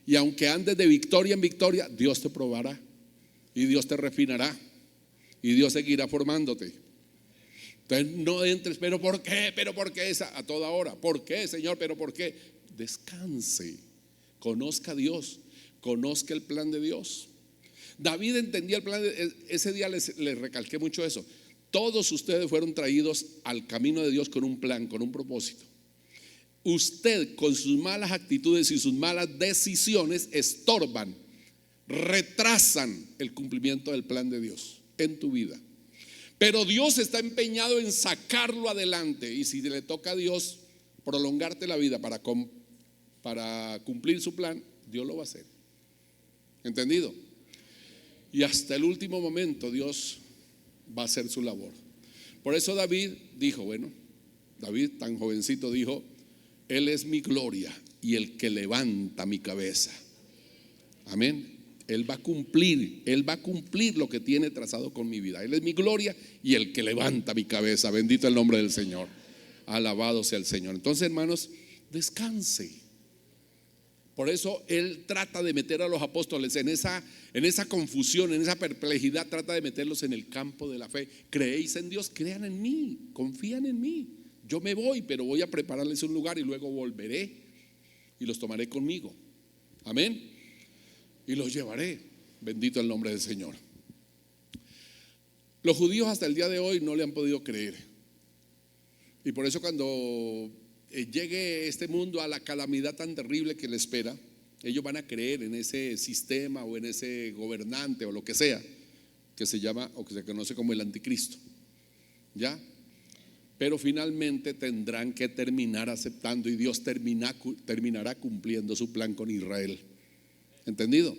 y aunque andes de victoria en victoria, Dios te probará y Dios te refinará y Dios seguirá formándote. Entonces no entres: pero ¿por qué? ¿Pero por qué? A toda hora. ¿Por qué, Señor? ¿Pero por qué? Descanse, conozca a Dios, conozca el plan de Dios. David entendía el plan ese día les recalqué mucho eso. Todos ustedes fueron traídos al camino de Dios con un plan, con un propósito. Usted, con sus malas actitudes y sus malas decisiones, estorban, retrasan el cumplimiento del plan de Dios en tu vida. Pero Dios está empeñado en sacarlo adelante, y si le toca a Dios prolongarte la vida para cumplir su plan, Dios lo va a hacer. ¿Entendido? Y hasta el último momento Dios va a hacer su labor. Por eso David dijo, David tan jovencito dijo: Él es mi gloria y el que levanta mi cabeza. Amén. Él va a cumplir lo que tiene trazado con mi vida. Él es mi gloria y el que levanta mi cabeza. Bendito el nombre del Señor. Alabado sea el Señor. Entonces, hermanos, descanse. Por eso Él trata de meter a los apóstoles en esa confusión, en esa perplejidad. Trata de meterlos en el campo de la fe. Creéis en Dios, crean en mí, confían en mí. Yo me voy, pero voy a prepararles un lugar y luego volveré y los tomaré conmigo. Amén. Y los llevaré. Bendito el nombre del Señor. Los judíos hasta el día de hoy no le han podido creer. Y por eso cuando llegue este mundo a la calamidad tan terrible que le espera, ellos van a creer en ese sistema o en ese gobernante o lo que sea, que se llama o que se conoce como el anticristo. ¿Ya? Pero finalmente tendrán que terminar aceptando, y Dios terminará cumpliendo su plan con Israel. ¿Entendido?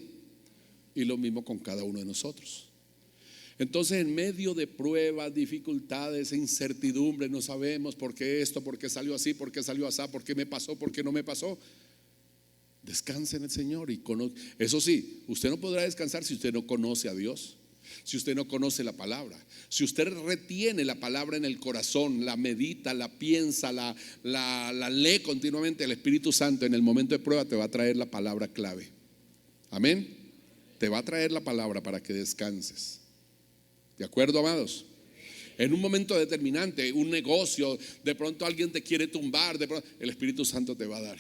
Y lo mismo con cada uno de nosotros. Entonces, en medio de pruebas, dificultades, incertidumbre, no sabemos por qué esto, por qué salió así, por qué salió así, por qué me pasó, por qué no me pasó. Descanse en el Señor y eso sí, usted no podrá descansar si usted no conoce a Dios, si usted no conoce la palabra. Si usted retiene la palabra en el corazón, la medita, la piensa, la lee continuamente, el Espíritu Santo en el momento de prueba te va a traer la palabra clave. Amén. Te va a traer la palabra para que descanses. ¿De acuerdo, amados? En un momento determinante, un negocio, de pronto alguien te quiere tumbar, de pronto, el Espíritu Santo te va a dar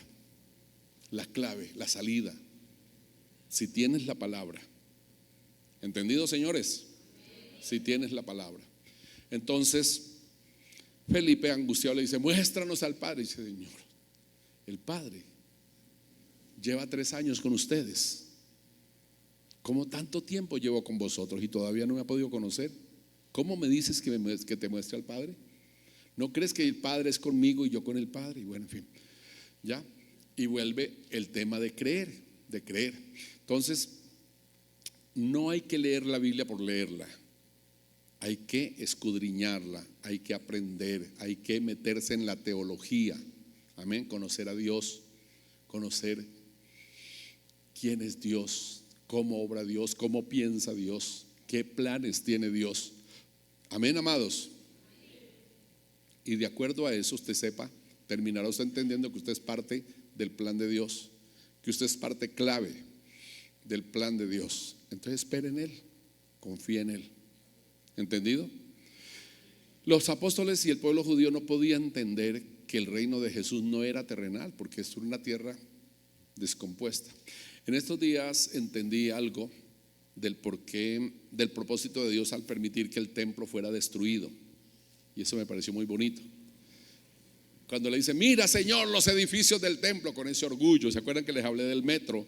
la clave, la salida, si tienes la palabra. ¿Entendido, señores? Si tienes la palabra. Entonces Felipe, angustiado, le dice: muéstranos al Padre. Y dice: Señor, el Padre lleva 3 años con ustedes. ¿Cómo tanto tiempo llevo con vosotros y todavía no me ha podido conocer? ¿Cómo me dices que te muestre al Padre? ¿No crees que el Padre es conmigo y yo con el Padre? Y bueno, en fin, ya. Y vuelve el tema de creer, de creer. Entonces, no hay que leer la Biblia por leerla. Hay que escudriñarla, hay que aprender, hay que meterse en la teología. Amén. Conocer a Dios, conocer quién es Dios, cómo obra Dios, cómo piensa Dios, qué planes tiene Dios. Amén, amados. Y de acuerdo a eso, usted sepa, terminará usted entendiendo que usted es parte del plan de Dios, que usted es parte clave del plan de Dios. Entonces espere en Él, confía en Él. ¿Entendido? Los apóstoles y el pueblo judío no podían entender que el reino de Jesús no era terrenal, porque es una tierra descompuesta. En estos días entendí algo del porqué, del propósito de Dios al permitir que el templo fuera destruido, y eso me pareció muy bonito. Cuando le dice: mira, Señor, los edificios del templo, con ese orgullo. ¿Se acuerdan que les hablé del metro?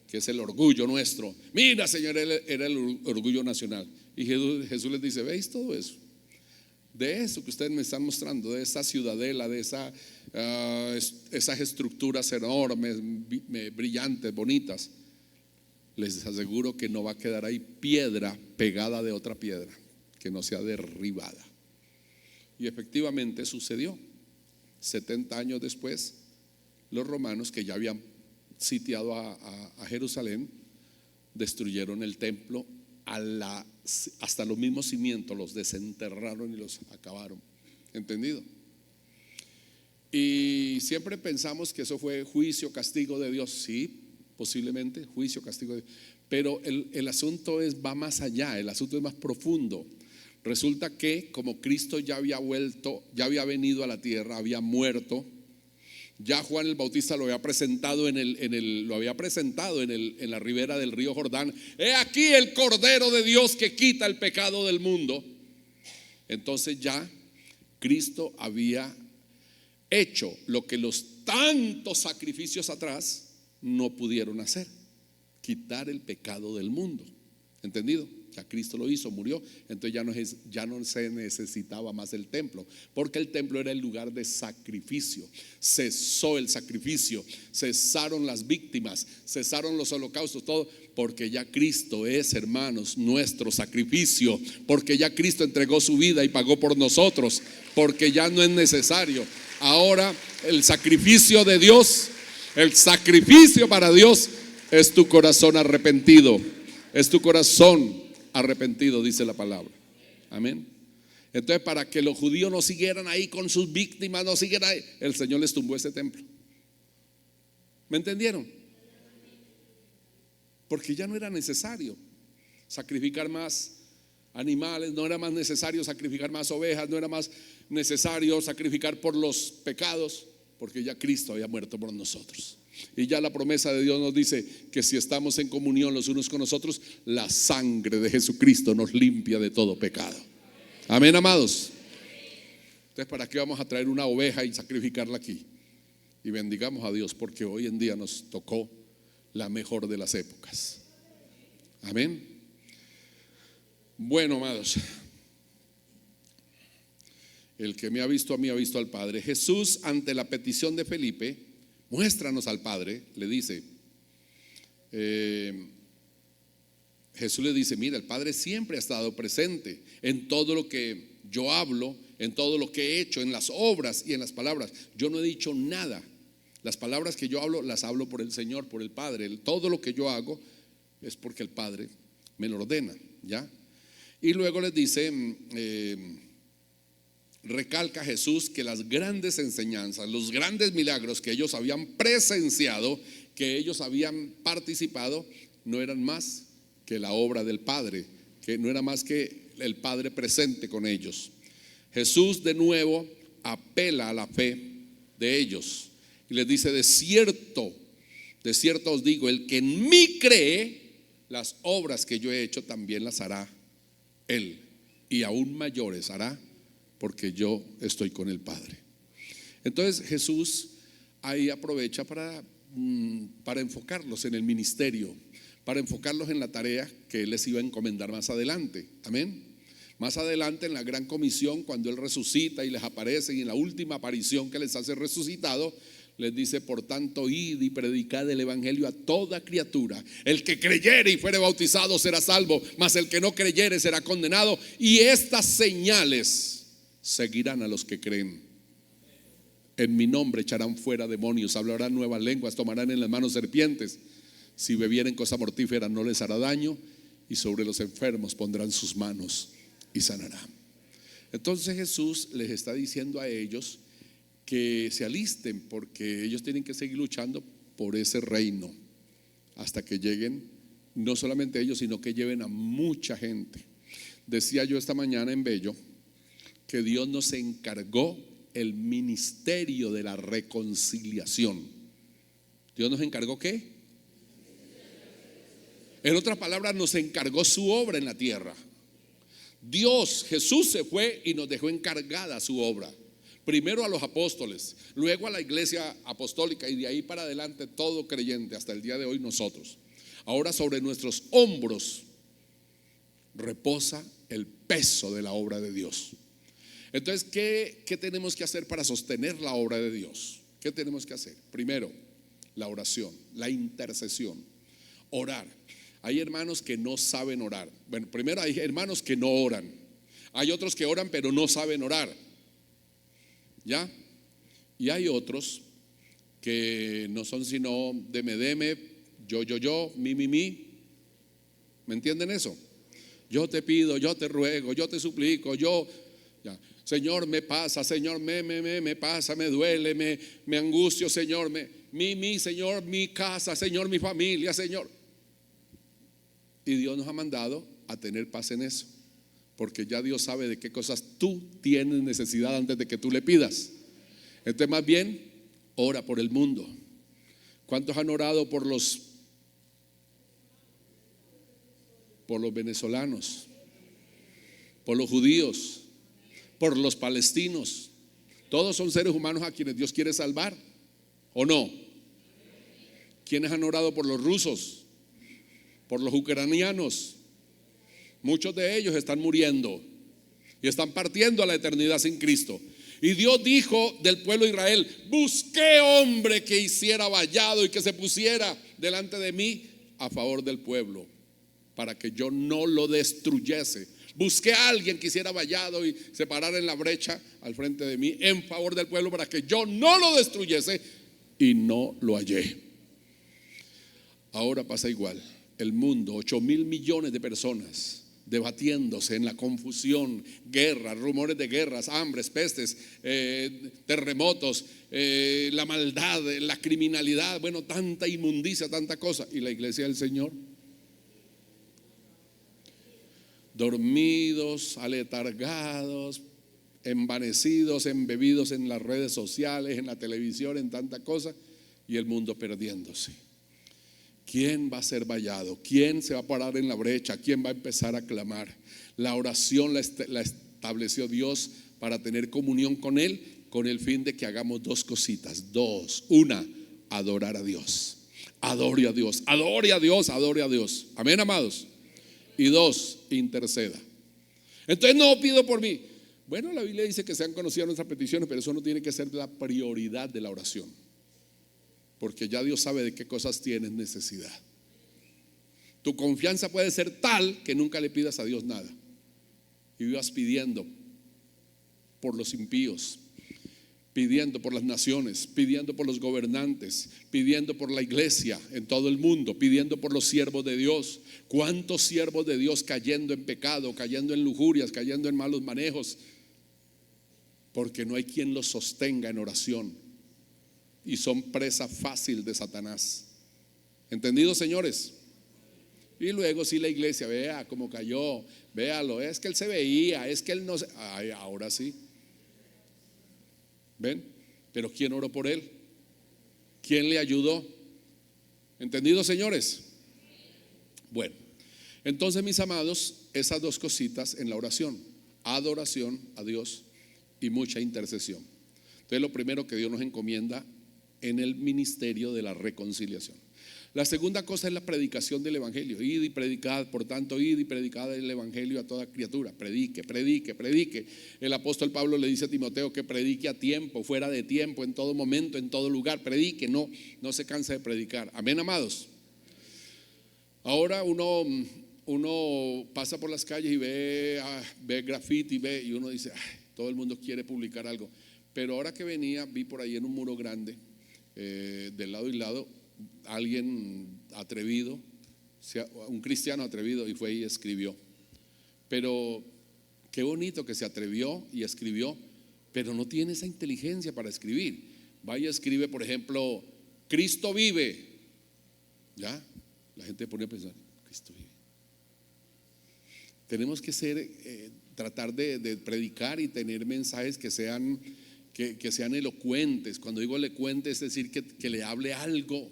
Que es el orgullo nuestro. Mira, Señor, era el orgullo nacional. Y Jesús les dice: ¿veis todo eso? De eso que ustedes me están mostrando, de esa ciudadela, de esas estructuras enormes, brillantes, bonitas, les aseguro que no va a quedar ahí piedra pegada de otra piedra que no sea derribada. Y efectivamente sucedió. 70 años después, los romanos, que ya habían sitiado a Jerusalén, destruyeron el templo hasta los mismos cimientos, los desenterraron y los acabaron. ¿Entendido? Y siempre pensamos que eso fue juicio, castigo de Dios. Sí, posiblemente juicio, castigo de Dios. Pero el asunto va más allá, el asunto es más profundo. Resulta que como Cristo ya había vuelto, ya había venido a la tierra, había muerto, ya Juan el Bautista lo había presentado en la ribera del río Jordán. He aquí el Cordero de Dios que quita el pecado del mundo. Entonces ya Cristo había hecho lo que los tantos sacrificios atrás no pudieron hacer: quitar el pecado del mundo. ¿Entendido? Ya Cristo lo hizo, murió. Entonces ya no se necesitaba más el templo, porque el templo era el lugar de sacrificio. Cesó el sacrificio, cesaron las víctimas, cesaron los holocaustos, todo, porque ya Cristo es, hermanos, nuestro sacrificio, porque ya Cristo entregó su vida y pagó por nosotros, porque ya no es necesario. Ahora el sacrificio de Dios, el sacrificio para Dios es tu corazón arrepentido, es tu corazón arrepentido, dice la palabra. Amén. Entonces, para que los judíos no siguieran ahí con sus víctimas, no siguieran ahí, el Señor les tumbó ese templo. ¿Me entendieron? Porque ya no era necesario sacrificar más animales, no era más necesario sacrificar más ovejas, no era más necesario sacrificar por los pecados, porque ya Cristo había muerto por nosotros. Y ya la promesa de Dios nos dice que si estamos en comunión los unos con nosotros, la sangre de Jesucristo nos limpia de todo pecado. Amén, amados. Entonces, ¿para qué vamos a traer una oveja y sacrificarla aquí? Y bendigamos a Dios, porque hoy en día nos tocó la mejor de las épocas. Amén. Bueno, amados, el que me ha visto a mí ha visto al Padre. Jesús, ante la petición de Felipe, muéstranos al Padre, le dice, Jesús le dice, mira, el Padre siempre ha estado presente en todo lo que yo hablo, en todo lo que he hecho, en las obras y en las palabras. Yo no he dicho nada. Las palabras que yo hablo, las hablo por el Señor, por el Padre. Todo lo que yo hago es porque el Padre me lo ordena, ¿ya? Y luego les dice, recalca Jesús que las grandes enseñanzas, los grandes milagros que ellos habían presenciado, que ellos habían participado, no eran más que la obra del Padre, que no era más que el Padre presente con ellos. Jesús de nuevo apela a la fe de ellos y les dice, de cierto os digo, el que en mí cree, las obras que yo he hecho también las hará él, y aún mayores hará, porque yo estoy con el Padre. Entonces Jesús ahí aprovecha para enfocarlos en el ministerio, para enfocarlos en la tarea que Él les iba a encomendar más adelante. Amén. Más adelante en la gran comisión, cuando Él resucita y les aparece, y en la última aparición que les hace resucitado, les dice, por tanto, id y predicad el evangelio a toda criatura. El que creyere y fuere bautizado será salvo, mas el que no creyere será condenado. Y estas señales seguirán a los que creen. En mi nombre echarán fuera demonios, hablarán nuevas lenguas, tomarán en las manos serpientes. Si bebieren cosa mortífera no les hará daño, y sobre los enfermos pondrán sus manos y sanarán. Entonces Jesús les está diciendo a ellos que se alisten, porque ellos tienen que seguir luchando por ese reino hasta que lleguen, no solamente ellos, sino que lleven a mucha gente. Decía yo esta mañana en Bello que Dios nos encargó el ministerio de la reconciliación. ¿Dios nos encargó qué? En otras palabras, nos encargó su obra en la tierra. Dios, Jesús se fue y nos dejó encargada su obra. Primero a los apóstoles, luego a la iglesia apostólica, y de ahí para adelante todo creyente hasta el día de hoy nosotros. Ahora sobre nuestros hombros reposa el peso de la obra de Dios. Entonces, ¿qué tenemos que hacer para sostener la obra de Dios? ¿Qué tenemos que hacer? Primero, la oración, la intercesión, orar. Hay hermanos que no saben orar. Bueno, primero hay hermanos que no oran. Hay otros que oran pero no saben orar. ¿Ya? Y hay otros que no son sino deme, yo, mi. ¿Me entienden eso? Yo te pido, yo te ruego, yo te suplico, ya. Señor, me pasa, Señor, me pasa, me duele, me angustio, Señor, Señor, mi casa, Señor, mi familia, Señor. Y Dios nos ha mandado a tener paz en eso, porque ya Dios sabe de qué cosas tú tienes necesidad antes de que tú le pidas. Entonces, más bien, ora por el mundo. ¿Cuántos han orado por los venezolanos, por los judíos, por los palestinos? Todos son seres humanos a quienes Dios quiere salvar, ¿o no? ¿Quiénes han orado por los rusos, por los ucranianos, Muchos de ellos están muriendo y están partiendo a la eternidad sin Cristo. Y Dios dijo del pueblo de Israel: busqué hombre que hiciera vallado y que se pusiera delante de mí a favor del pueblo, para que yo no lo destruyese. Busqué a alguien que hiciera vallado y se parara en la brecha al frente de mí en favor del pueblo, para que yo no lo destruyese, y no lo hallé. Ahora pasa igual. El mundo, 8.000 millones de personas debatiéndose en la confusión, guerras, rumores de guerras, hambres, pestes, terremotos, la maldad, la criminalidad, bueno, tanta inmundicia, tanta cosa. Y la iglesia del Señor, dormidos, aletargados, envanecidos, embebidos en las redes sociales, en la televisión, en tanta cosa, y el mundo perdiéndose. ¿Quién va a ser vallado? ¿Quién se va a parar en la brecha? ¿Quién va a empezar a clamar? La oración la estableció Dios para tener comunión con Él, con el fin de que hagamos dos cositas. Una, adorar a Dios. Adore a Dios, adore a Dios, adore a Dios. Amén, amados. Y dos, interceda. Entonces no pido por mí. Bueno, la Biblia dice que sean conocidas nuestras peticiones, pero eso no tiene que ser la prioridad de la oración, porque ya Dios sabe de qué cosas tienes necesidad. Tu confianza puede ser tal que nunca le pidas a Dios nada y vivas pidiendo por los impíos, pidiendo por las naciones, pidiendo por los gobernantes, pidiendo por la iglesia en todo el mundo, pidiendo por los siervos de Dios. ¿Cuántos siervos de Dios cayendo en pecado, cayendo en lujurias, cayendo en malos manejos? Porque no hay quien los sostenga en oración y son presa fácil de Satanás. ¿Entendido, señores? Y luego si la iglesia, vea cómo cayó, véalo, es que él se veía, es que él no se... Ay, ahora sí. ¿Ven? Pero ¿quién oró por él? ¿Quién le ayudó? ¿Entendido, señores? Bueno, entonces, mis amados, esas dos cositas en la oración: adoración a Dios y mucha intercesión. Entonces, lo primero que Dios nos encomienda en el ministerio de la reconciliación. La segunda cosa es la predicación del evangelio. Id y predicad, por tanto, id y predicad el evangelio a toda criatura. Predique, predique, predique. El apóstol Pablo le dice a Timoteo que predique a tiempo, fuera de tiempo, en todo momento, en todo lugar. Predique, no se canse de predicar. Amén, amados. Ahora uno pasa por las calles y ve graffiti, y uno dice: ay, todo el mundo quiere publicar algo. Pero ahora que venía, vi por ahí en un muro grande, de lado y lado, alguien atrevido, un cristiano atrevido, y fue y escribió. Pero qué bonito que se atrevió y escribió, pero no tiene esa inteligencia para escribir. Vaya, escribe, por ejemplo, Cristo vive. Ya, la gente pone a pensar: Cristo vive. Tenemos que tratar de predicar y tener mensajes que sean elocuentes. Cuando digo elocuente, es decir, que le hable algo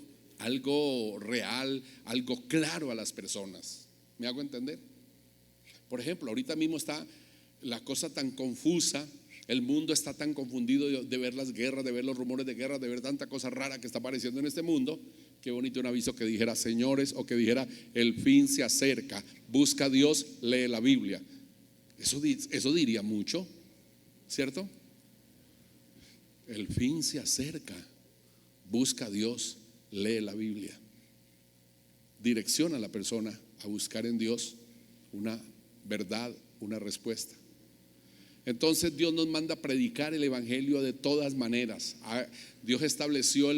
real, algo claro a las personas. ¿Me hago entender? Por ejemplo, ahorita mismo está la cosa tan confusa, el mundo está tan confundido de ver las guerras, de ver los rumores de guerra, de ver tanta cosa rara que está apareciendo en este mundo. Qué bonito un aviso que dijera: señores, o que dijera: el fin se acerca, busca a Dios, lee la Biblia. Eso diría mucho, ¿cierto? El fin se acerca, busca a Dios, lee la Biblia. Direcciona a la persona a buscar en Dios una verdad, una respuesta. Entonces Dios nos manda a predicar el evangelio de todas maneras. Dios estableció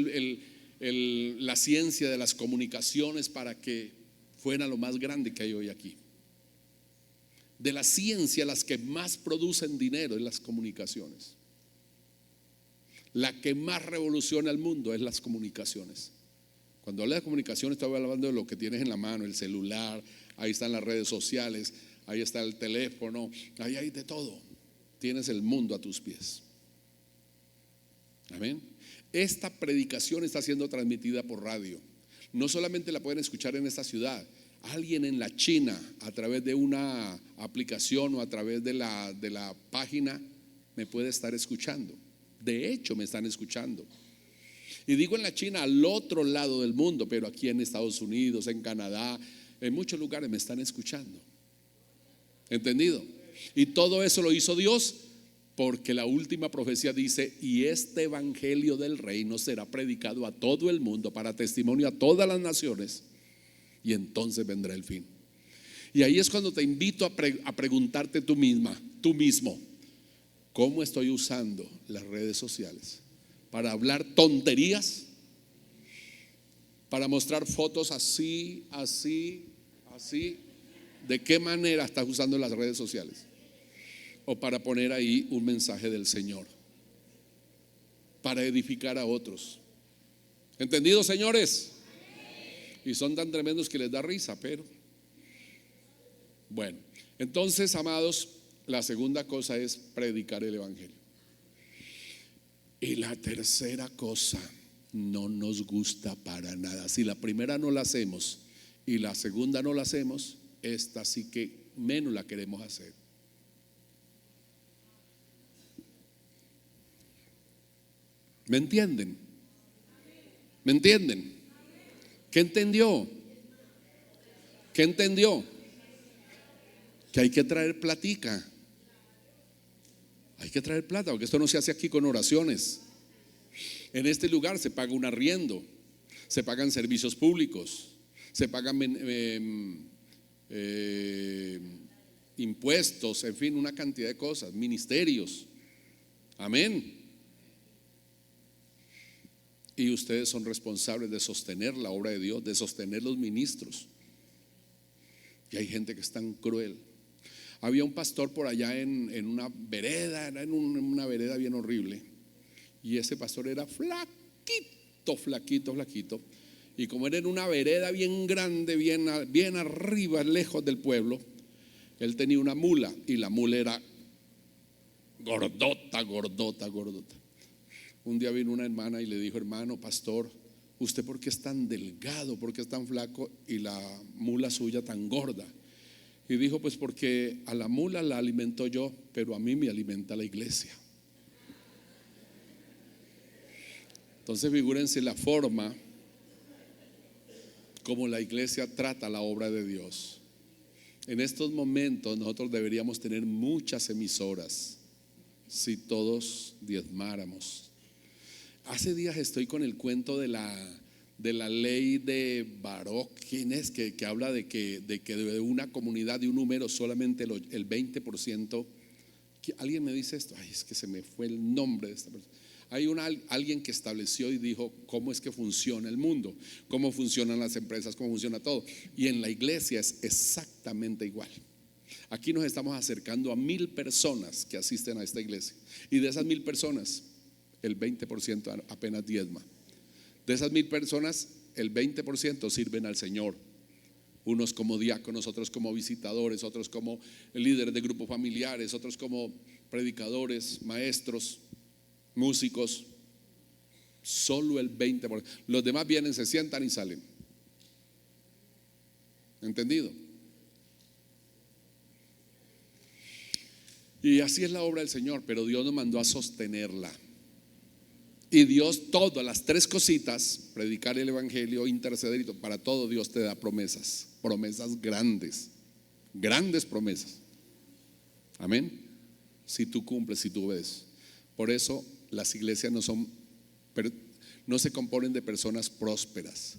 la ciencia de las comunicaciones para que fuera lo más grande que hay hoy aquí. De la ciencia, las que más producen dinero es las comunicaciones. La que más revoluciona el mundo es las comunicaciones. Cuando hablo de comunicaciones, estoy hablando de lo que tienes en la mano: el celular, ahí están las redes sociales, ahí está el teléfono, ahí hay de todo. Tienes el mundo a tus pies. Amén. Esta predicación está siendo transmitida por radio. No solamente la pueden escuchar en esta ciudad. Alguien en la China, a través de una aplicación o a través de la página, me puede estar escuchando. De hecho, me están escuchando. Y digo en la China, al otro lado del mundo, pero aquí en Estados Unidos, en Canadá, en muchos lugares me están escuchando. ¿Entendido? Y todo eso lo hizo Dios porque la última profecía dice: y este evangelio del reino será predicado a todo el mundo para testimonio a todas las naciones, y entonces vendrá el fin. Y ahí es cuando te invito a preguntarte tú mismo: ¿cómo estoy usando las redes sociales? ¿Para hablar tonterías? ¿Para mostrar fotos así? ¿De qué manera estás usando las redes sociales? ¿O para poner ahí un mensaje del Señor, para edificar a otros? ¿Entendido, señores? Y son tan tremendos que les da risa, pero bueno. Entonces, amados, la segunda cosa es predicar el evangelio. Y la tercera cosa no nos gusta para nada. Si la primera no la hacemos y la segunda no la hacemos, esta sí que menos la queremos hacer. ¿Me entienden? ¿Me entienden? ¿Qué entendió? ¿Qué entendió? Que hay que traer platica. Hay que traer plata, porque esto no se hace aquí con oraciones. En este lugar se paga un arriendo, se pagan servicios públicos, se pagan impuestos, en fin, una cantidad de cosas, ministerios. Amén. Y ustedes son responsables de sostener la obra de Dios, de sostener los ministros. Y hay gente que es tan cruel. Había un pastor por allá en una vereda, era en una vereda bien horrible. Y ese pastor era flaquito. Y como era en una vereda bien grande, bien arriba, lejos del pueblo, él tenía una mula, y la mula era gordota. Un día vino una hermana y le dijo: hermano pastor, ¿usted por qué es tan delgado? ¿Por qué es tan flaco? Y la mula suya tan gorda. Y dijo: pues porque a la mula la alimento yo, pero a mí me alimenta la iglesia. Entonces figúrense la forma como la iglesia trata la obra de Dios. En estos momentos nosotros deberíamos tener muchas emisoras si todos diezmáramos. Hace días estoy con el cuento de la ley de Baruch. ¿Quién es? Que habla de que de una comunidad, de un número, solamente el 20%. ¿Alguien me dice esto? Ay, es que se me fue el nombre de esta persona. Hay alguien que estableció y dijo cómo es que funciona el mundo, cómo funcionan las empresas, cómo funciona todo. Y en la iglesia es exactamente igual. Aquí nos estamos acercando a 1,000 personas que asisten a esta iglesia. Y de esas 1,000 personas, el 20% apenas diezma. De esas 1,000 personas, el 20% sirven al Señor. Unos como diáconos, otros como visitadores, otros como líderes de grupos familiares, otros como predicadores, maestros, músicos. Solo el 20%. Los demás vienen, se sientan y salen. ¿Entendido? Y así es la obra del Señor, pero Dios nos mandó a sostenerla. Y Dios, todas las tres cositas: predicar el evangelio, interceder y todo, para todo Dios te da promesas grandes, grandes promesas. Amén. Si tú cumples, si tú obedeces. Por eso las iglesias no se componen de personas prósperas.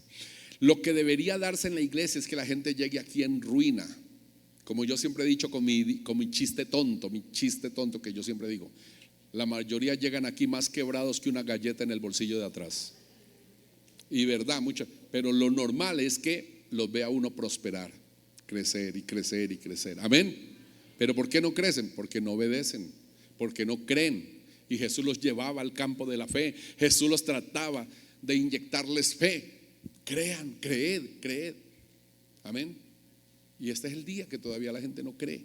Lo que debería darse en la iglesia es que la gente llegue aquí en ruina. Como yo siempre he dicho con mi chiste tonto que yo siempre digo: la mayoría llegan aquí más quebrados que una galleta en el bolsillo de atrás. Y verdad, mucho. Pero lo normal es que los vea uno prosperar, crecer y crecer y crecer. Amén. Pero ¿por qué no crecen? Porque no obedecen, porque no creen. Y Jesús los llevaba al campo de la fe. Jesús los trataba de inyectarles fe. Crean, creed. Amén. Y este es el día que todavía la gente no cree.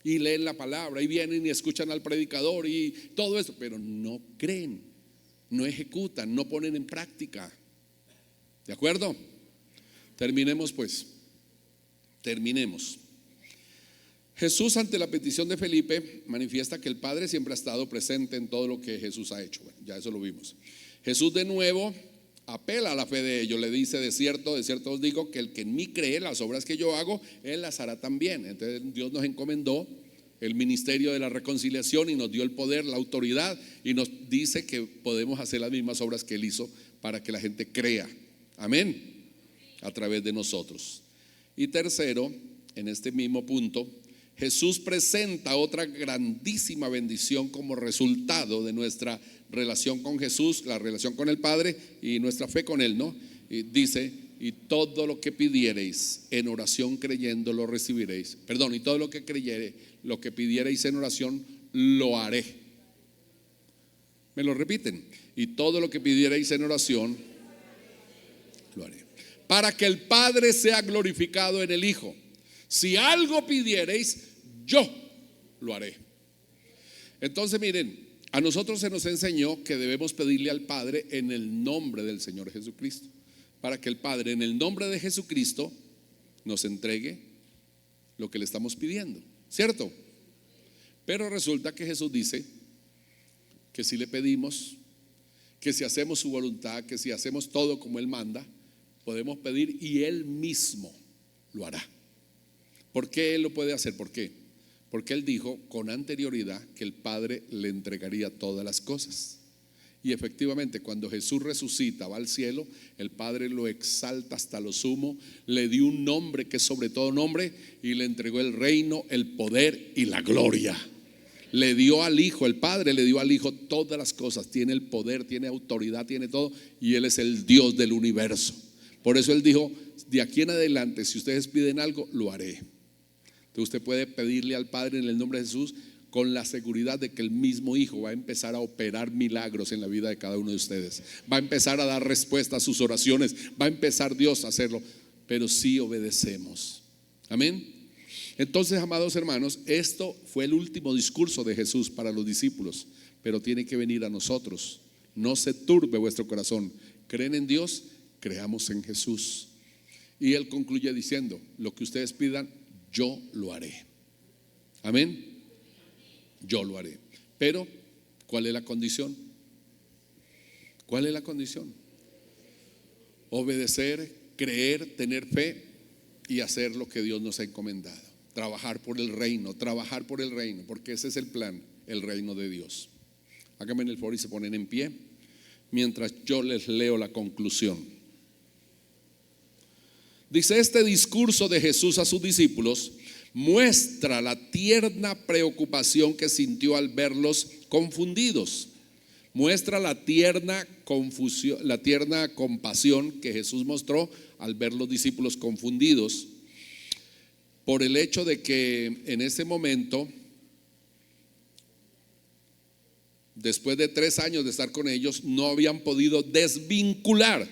Y leen la palabra y vienen y escuchan al predicador y todo eso, pero no creen, no ejecutan, no ponen en práctica. ¿De acuerdo? Terminemos pues. Jesús, ante la petición de Felipe, manifiesta que el Padre siempre ha estado presente en todo lo que Jesús ha hecho. Bueno, ya eso lo vimos. Jesús de nuevo apela a la fe de ellos, le dice: de cierto os digo que el que en mí cree, las obras que yo hago, él las hará también. Entonces Dios nos encomendó el ministerio de la reconciliación y nos dio el poder, la autoridad, y nos dice que podemos hacer las mismas obras que él hizo para que la gente crea. Amén. A través de nosotros. Y tercero, en este mismo punto, Jesús presenta otra grandísima bendición como resultado de nuestra relación con Jesús, la relación con el Padre y nuestra fe con Él, ¿no? Y dice: y todo lo que pidiereis en oración creyendo lo recibiréis. Perdón, y todo lo que pidiereis en oración lo haré. ¿Me lo repiten? Y todo lo que pidiereis en oración lo haré, para que el Padre sea glorificado en el Hijo. Si algo pidiereis, yo lo haré. Entonces miren, a nosotros se nos enseñó que debemos pedirle al Padre en el nombre del Señor Jesucristo, para que el Padre en el nombre de Jesucristo nos entregue lo que le estamos pidiendo, ¿cierto? Pero resulta que Jesús dice que si le pedimos, que si hacemos su voluntad, que si hacemos todo como Él manda, podemos pedir y Él mismo lo hará. ¿Por qué Él lo puede hacer? ¿Por qué? Porque Él dijo con anterioridad que el Padre le entregaría todas las cosas. Y efectivamente, cuando Jesús resucita, va al cielo, el Padre lo exalta hasta lo sumo, le dio un nombre que es sobre todo nombre, y le entregó el reino, el poder y la gloria. Le dio al Hijo, el Padre le dio al Hijo todas las cosas. Tiene el poder, tiene autoridad, tiene todo, y Él es el Dios del universo. Por eso Él dijo: de aquí en adelante, si ustedes piden algo, lo haré. Entonces usted puede pedirle al Padre en el nombre de Jesús con la seguridad de que el mismo Hijo va a empezar a operar milagros en la vida de cada uno de ustedes. Va a empezar a dar respuesta a sus oraciones. Va a empezar Dios a hacerlo, pero sí obedecemos. Amén. Entonces, amados hermanos, esto fue el último discurso de Jesús para los discípulos, pero tiene que venir a nosotros. No se turbe vuestro corazón. ¿Creen en Dios? Creamos en Jesús. Y Él concluye diciendo: lo que ustedes pidan, yo lo haré. Amén. Yo lo haré. Pero, ¿cuál es la condición? ¿Cuál es la condición? Obedecer, creer, tener fe y hacer lo que Dios nos ha encomendado. Trabajar por el reino, porque ese es el plan, el reino de Dios. Háganme el favor y se ponen en pie mientras yo les leo la conclusión. Dice: este discurso de Jesús a sus discípulos muestra la tierna preocupación que sintió al verlos confundidos. Muestra la tierna confusión, la tierna compasión que Jesús mostró al ver los discípulos confundidos, por el hecho de que en ese momento, después de 3 años de estar con ellos, no habían podido desvincular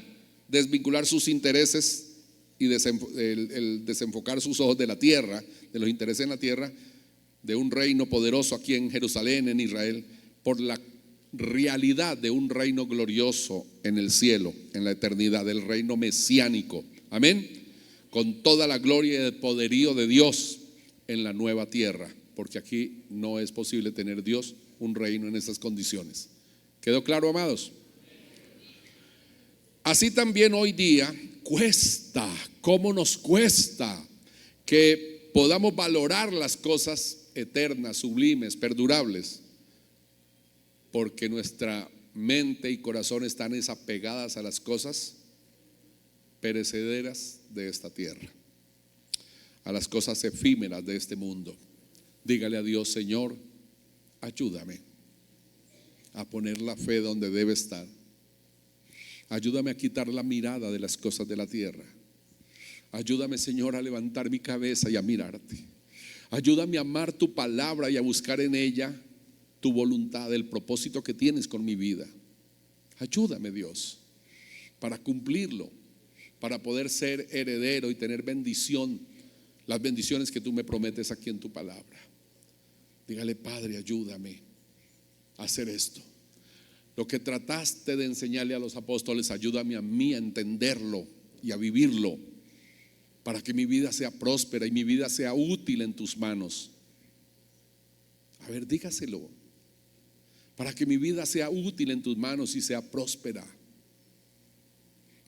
sus intereses y desenfocar sus ojos de la tierra, de los intereses en la tierra, de un reino poderoso aquí en Jerusalén, en Israel, por la realidad de un reino glorioso en el cielo, en la eternidad, del reino mesiánico. Amén. Con toda la gloria y el poderío de Dios en la nueva tierra, porque aquí no es posible tener Dios un reino en estas condiciones. ¿Quedó claro, amados? Así también hoy día cuesta, ¿cómo nos cuesta que podamos valorar las cosas eternas, sublimes, perdurables? Porque nuestra mente y corazón están desapegadas a las cosas perecederas de esta tierra, a las cosas efímeras de este mundo. Dígale a Dios: Señor, ayúdame a poner la fe donde debe estar. Ayúdame a quitar la mirada de las cosas de la tierra. Ayúdame, Señor, a levantar mi cabeza y a mirarte. Ayúdame a amar tu palabra y a buscar en ella tu voluntad, el propósito que tienes con mi vida. Ayúdame, Dios, para cumplirlo, para poder ser heredero y tener bendición, las bendiciones que tú me prometes aquí en tu palabra. Dígale: Padre, ayúdame a hacer esto. Lo que trataste de enseñarle a los apóstoles, ayúdame a mí a entenderlo y a vivirlo, para que mi vida sea próspera y mi vida sea útil en tus manos. A ver, dígaselo. Para que mi vida sea útil en tus manos y sea próspera.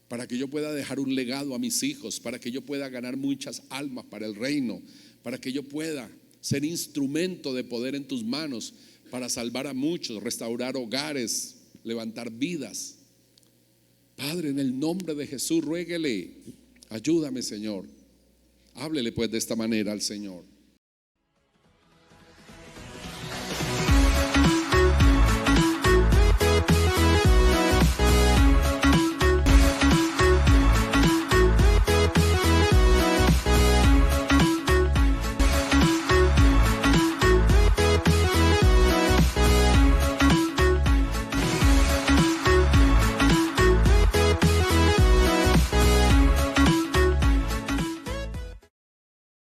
para que yo pueda dejar un legado a mis hijos, para que yo pueda ganar muchas almas para el reino, para que yo pueda ser instrumento de poder en tus manos para salvar a muchos, restaurar hogares, levantar vidas. Padre, en el nombre de Jesús, ruéguele, ayúdame, Señor. Háblele pues de esta manera al Señor.